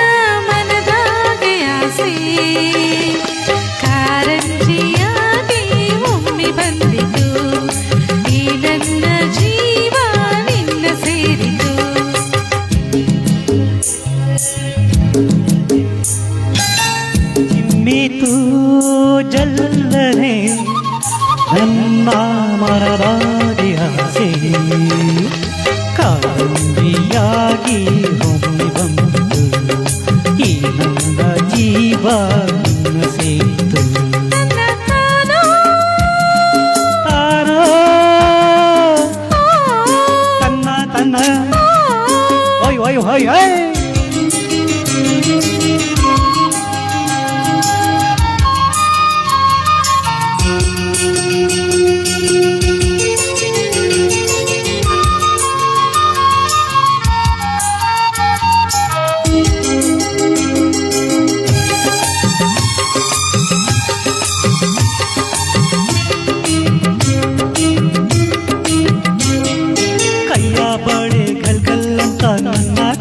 ಮನದಾಗೆ ಆಸೆ ಕಾರಂಜಿಯಾಗಿ ಒಮ್ಮೆ ಬಂದಿತು ಈ ನನ್ನ ಜೀವ ನಿನ್ನ ಸೇರಿತು. ಚಿಮ್ಮಿತು ಜಲ್ಲನೆ ನನ್ನ ಮನದಾಗೆ ಆಸೆ ಕಾರಂಜಿಯಾಗಿ ಒಮ್ಮೆ ಬಂತು ಈ ನನ್ನ ಜೀವ ನಿನ್ನ ಸೇರಿತು. ತಾನೋ ತನ್ನ ಓಯ್ ಓಯ್ ಓಯ್ ಓಯ್.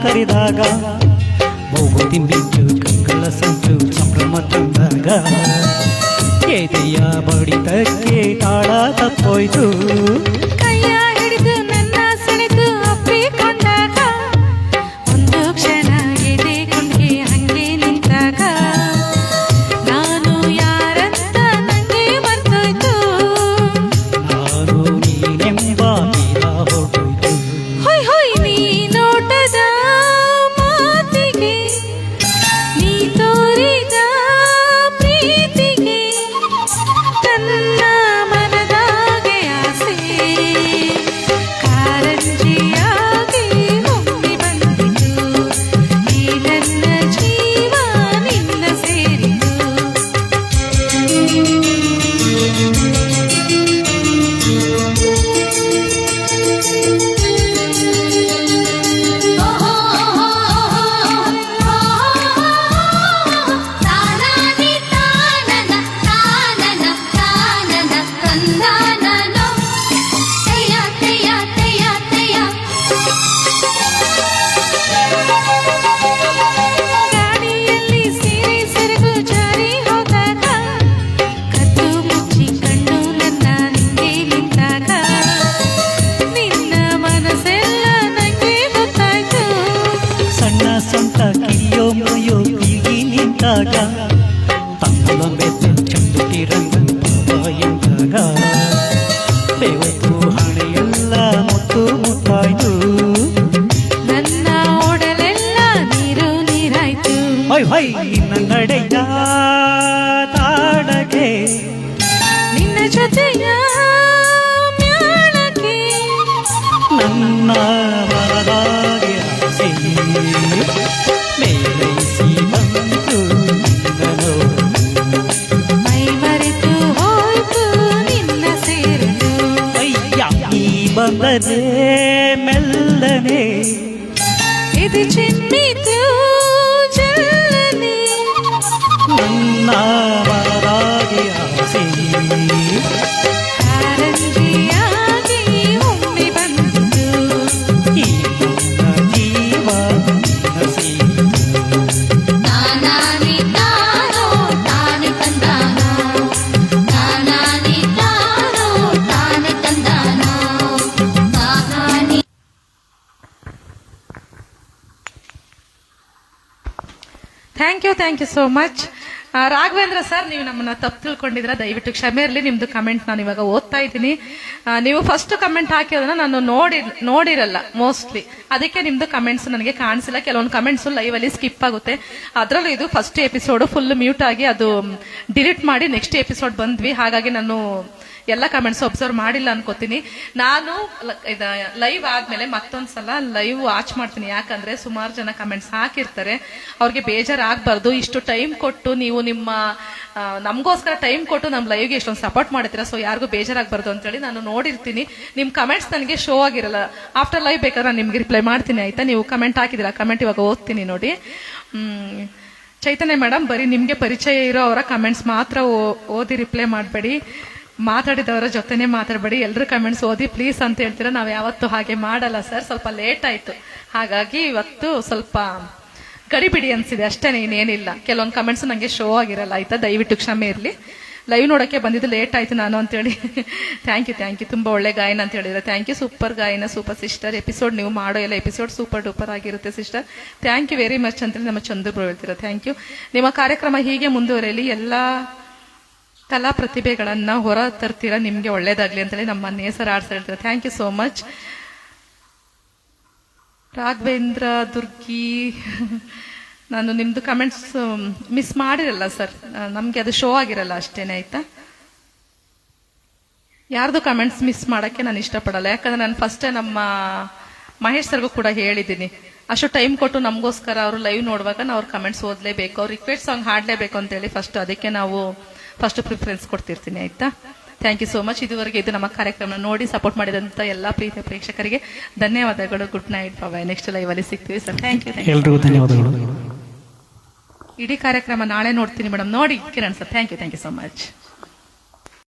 ಕರೆದಾಗ ಬಹು ತಿಂಬಿಟ್ಟು ಕಂಗಳ ಸಂಚು ಸಂಭ್ರಮ ತಂದಾಗ ಎದೆಯ ಬಡಿತಕ್ಕೆ ತಾಳ ತಪ್ಪೋಯ್ತು. ಕೈಯ ಹಿಡಿದು ನನ್ನ ಸೆಳೆದು ಅಪ್ಪಿಕೊಂಡಾಗ ಒಂದು ಕ್ಷಣ ಎದೆ ಕೊಂಡ್ಗೆ ಹಂಗೆ ನಿಂತಾಗ ನಾನು ಯಾರಂತ ನಂಗೆ ಮರ್ತೋಯ್ತು. ನಾನು ನೀನೆಂಬ ತೀರ ಹೊರಟೋಯ್ತು. ಹೊಯ್ ಹೊಯ್ ನೀ ನೋಟದ ಮಾತಿಗೆ ನೀ ತೋರಿದ ಪ್ರೀತಿಗೆ ತನ್ನ ಮನದಾಗೆ ಆಸೆ ಕಾರಂಜಿಯಾಗಿ ಒಮ್ಮೆ ಬಂದಿತು ಈ ನನ್ನ ಜೀವ ನಿನ್ನ ಸೇರಿತು. ಗಾಡಿಯಲ್ಲಿ ಸೀರೆ ಸೆರಗು ಜಾರಿ ಹೋದಾಗ ಕದ್ದು ಮುಚ್ಚಿ ಕಣ್ಣು ನನ್ನ ನಿಂಗೆ ನಿಂತಾಗ ನಿನ್ನ ಮನಸ್ಸೆಲ್ಲ ನಂಗೆ ಗೊತ್ತಾಯ್ತು. ಸಣ್ಣ ಸೊಂಟ ಕಿರಿಯೋ ಮುರಿಯೋ ಹೀಗಿ ನಿಂತಾಗ ತಂಗುಲ ಬೆತ್ತ ಚಂದುಟಿ ರಂಗು ಪಾಪ ಎಂದಾಗ ಬೇವತ್ತು ಹಣೆಯೆಲ್ಲ ಮುತ್ತು ಮುತ್ತಾಯ್ತು. ನನ್ನ ಒಡಲೆಲ್ಲ ನೀರು ನೀರಾಯ್ತು. ಹೊಯ್ ಹೊಯ್ ನಿನ್ನ ನಡೆಯ ತಾಡಗೆ ನಿನ್ನ ಜೊತೆಯ ಮ್ಯಾಳಕ್ಕೆ ನನ್ನ ಮನದಾಗೆ ಆಸೆ ಮೇಲೈಸಿ ಬಂತು ನಿನ್ನನು. ಮೈ ಮರೆತು ಹೋಯ್ತು ನಿನ್ನ ಸೇರಿತು. ಅಯ್ಯ ಈ ಬಂದರೆ ಮೆಲ್ಲನೆ ಇದು ಚಿಮ್ಮಿತು ಜಲ್ಲನೆ ನನ್ನ ಮನದಾಗೆ ಆಸೆ ಕಾರಂಜಿಯಾಗಿ ಒಮ್ಮೆ ಬಂದಿತು ಈ ನನ್ನ ಜೀವ ನಿನ್ನ ಸೇರಿತು. ನಾನಾನಿ ತಾನೋ ತಾನೆ ತಂದಾನೋ ನಾನಾನಿ ತಾನೋ ತಾನೆ ತಂದಾನೋ thank you so much. Raghavendra sir, ನೀವು ನಮ್ಮನ್ನ ತಪ್ಪು ತಿಳ್ಕೊಂಡಿದ್ರ, ದಯವಿಟ್ಟು ಕ್ಷಮೆ ಇರಲಿ. ನಿಮ್ದು ಕಮೆಂಟ್ ನಾನು ಇವಾಗ ಓದ್ತಾ ಇದ್ದೀನಿ. ನೀವು ಫಸ್ಟ್ ಕಮೆಂಟ್ ಹಾಕಿರೋದನ್ನ ನಾನು ನೋಡಿರಲ್ಲ ಮೋಸ್ಟ್ಲಿ, ಅದಕ್ಕೆ ನಿಮ್ದು ಕಮೆಂಟ್ಸ್ ನನಗೆ ಕಾಣಿಸಿಲ್ಲ. ಕೆಲವೊಂದು ಕಮೆಂಟ್ಸ್ ಲೈವ್ ಅಲ್ಲಿ ಸ್ಕಿಪ್ ಆಗುತ್ತೆ. ಅದರಲ್ಲೂ ಇದು ಫಸ್ಟ್ ಎಪಿಸೋಡ್ ಫುಲ್ ಮ್ಯೂಟ್ ಆಗಿ ಅದು ಡಿಲೀಟ್ ಮಾಡಿ ನೆಕ್ಸ್ಟ್ ಎಪಿಸೋಡ್ ಬಂದ್ವಿ. ಹಾಗಾಗಿ ನಾನು ಎಲ್ಲ ಕಮೆಂಟ್ಸ್ ಅಬ್ಸರ್ವ್ ಮಾಡಿಲ್ಲ ಅನ್ಕೋತೀನಿ. ನಾನು ಲೈವ್ ಆದ್ಮೇಲೆ ಮತ್ತೊಂದ್ಸಲ ಲೈವ್ ವಾಚ್ ಮಾಡ್ತೀನಿ, ಯಾಕಂದ್ರೆ ಸುಮಾರು ಜನ ಕಮೆಂಟ್ಸ್ ಹಾಕಿರ್ತಾರೆ, ಅವ್ರಿಗೆ ಬೇಜಾರಾಗಬಾರ್ದು. ಇಷ್ಟು ಟೈಮ್ ಕೊಟ್ಟು ನೀವು ನಮಗೋಸ್ಕರ ಟೈಮ್ ಕೊಟ್ಟು ನಮ್ಮ ಲೈವ್ಗೆ ಇಷ್ಟೊಂದು ಸಪೋರ್ಟ್ ಮಾಡಿರ್ತೀರಾ, ಸೊ ಯಾರಿಗೂ ಬೇಜಾರಾಗಬಾರ್ದು ಅಂತೇಳಿ ನಾನು ನೋಡಿರ್ತೀನಿ. ನಿಮ್ಮ ಕಮೆಂಟ್ಸ್ ನನಗೆ ಶೋ ಆಗಿರಲ್ಲ. ಆಫ್ಟರ್ ಲೈವ್ ಬೇಕಾದ್ರೆ ನಾನು ನಿಮ್ಗೆ ರಿಪ್ಲೈ ಮಾಡ್ತೀನಿ, ಆಯ್ತಾ? ನೀವು ಕಮೆಂಟ್ ಹಾಕಿದಿರಾ, ಕಮೆಂಟ್ ಇವಾಗ ಓದ್ತೀನಿ ನೋಡಿ. ಚೈತನ್ಯ ಮೇಡಮ್, ಬರೀ ನಿಮ್ಗೆ ಪರಿಚಯ ಇರೋ ಅವರ ಕಮೆಂಟ್ಸ್ ಮಾತ್ರ ಓದಿ ರಿಪ್ಲೈ ಮಾಡಬೇಡಿ, ಮಾತಾಡಿದವರ ಜೊತೆನೆ ಮಾತಾಡಬೇಡಿ, ಎಲ್ಲರೂ ಕಮೆಂಟ್ಸ್ ಓದಿ ಪ್ಲೀಸ್ ಅಂತ ಹೇಳ್ತೀರಾ. ನಾವು ಯಾವತ್ತೂ ಹಾಗೆ ಮಾಡಲ್ಲ ಸರ್, ಸ್ವಲ್ಪ ಲೇಟ್ ಆಯ್ತು, ಹಾಗಾಗಿ ಇವತ್ತು ಸ್ವಲ್ಪ ಗಡಿಬಿಡಿ ಅನ್ಸಿದೆ ಅಷ್ಟೇ, ಇನ್ನೇನಿಲ್ಲ. ಕೆಲವೊಂದು ಕಮೆಂಟ್ಸ್ ನಂಗೆ ಶೋ ಆಗಿರಲ್ಲ, ಆಯ್ತಾ? ದಯವಿಟ್ಟು ಕ್ಷಮೆ ಇರಲಿ. ಲೈವ್ ನೋಡೋಕ್ಕೆ ಬಂದಿದ್ದು ಲೇಟ್ ಆಯ್ತು ನಾನು ಅಂತೇಳಿ. Thank you. ತುಂಬಾ ಒಳ್ಳೆ ಗಾಯನ ಅಂತ ಹೇಳಿದ್ರೆ ಥ್ಯಾಂಕ್ ಯು. ಸೂಪರ್ ಗಾಯನ, ಸೂಪರ್ ಸಿಸ್ಟರ್. ಎಪಿಸೋಡ್ ನೀವು ಮಾಡೋ ಎಲ್ಲ ಎಪಿಸೋಡ್ ಸೂಪರ್ ಡೂಪರ್ ಆಗಿರುತ್ತೆ sister. Thank you very much ಅಂತೇಳಿ ನಮ್ಮ ಚಂದ್ರಬ್ರು ಹೇಳ್ತೀರಾ. Thank you. ನಿಮ್ಮ ಕಾರ್ಯಕ್ರಮ ಹೀಗೆ ಮುಂದುವರೆಯಲಿ, ಎಲ್ಲ ಕಲಾ ಪ್ರತಿಭೆಗಳನ್ನ ಹೊರ ತರ್ತೀರಾ, ನಿಮ್ಗೆ ಒಳ್ಳೇದಾಗ್ಲಿ ಅಂತೇಳಿ ನಮ್ಮ ನೇಸರ ಆಡ್ಸ್ ಹೇಳ್ತಾರೆ. Thank you so much. Raghavendra Durgi, ನಾನು ನಿಮ್ದು ಕಮೆಂಟ್ಸ್ ಮಿಸ್ ಮಾಡಿರಲ್ಲ ಸರ್, ನಮ್ಗೆ ಅದು ಶೋ ಆಗಿರಲ್ಲ ಅಷ್ಟೇನೆ, ಆಯ್ತಾ? ಯಾರ್ದು ಕಮೆಂಟ್ಸ್ ಮಿಸ್ ಮಾಡಕ್ಕೆ ನಾನು ಇಷ್ಟಪಡಲ್ಲ, ಯಾಕಂದ್ರೆ ನಾನು ಫಸ್ಟ್ ನಮ್ಮ ಮಹೇಶ್ ಸರ್ಗೂ ಕೂಡ ಹೇಳಿದ್ದೀನಿ, ಅಷ್ಟು ಟೈಮ್ ಕೊಟ್ಟು ನಮಗೋಸ್ಕರ ಅವರು ಲೈವ್ ನೋಡುವಾಗ ನಾವು ಅವ್ರ ಕಮೆಂಟ್ಸ್ ಓದಲೇಬೇಕು, ಅವ್ರ ರಿಕ್ವೆಸ್ಟ್ ಸಾಂಗ್ ಹಾಡಲೇಬೇಕು ಅಂತೇಳಿ ಅದಕ್ಕೆ ನಾವು ಫಸ್ಟ್ ಪ್ರಿಫರೆನ್ಸ್ ಕೊಡ್ತಿರ್ತೀನಿ, ಆಯ್ತಾ? Thank you so much. ಇದುವರೆಗೆ ಇದು ನಮ್ಮ ಕಾರ್ಯಕ್ರಮ ನೋಡಿ ಸಪೋರ್ಟ್ ಮಾಡಿದಂತ ಎಲ್ಲಾ ಪ್ರೀತಿಯ ಪ್ರೇಕ್ಷಕರಿಗೆ ಧನ್ಯವಾದಗಳು. ಗುಡ್ ನೈಟ್, ಬಾಯ್. ನೆಕ್ಸ್ಟ್ ಲೈವ್ ಅಲ್ಲಿ ಸಿಗ್ತೀವಿ ಸರ್. Thank you. ಎಲ್ರಿಗೂ ಧನ್ಯವಾದಗಳು. ಇಡೀ ಕಾರ್ಯಕ್ರಮ ನಾಳೆ ನೋಡ್ತೀನಿ ಮೇಡಮ್, ನೋಡಿ Kiran sir. Thank you so much.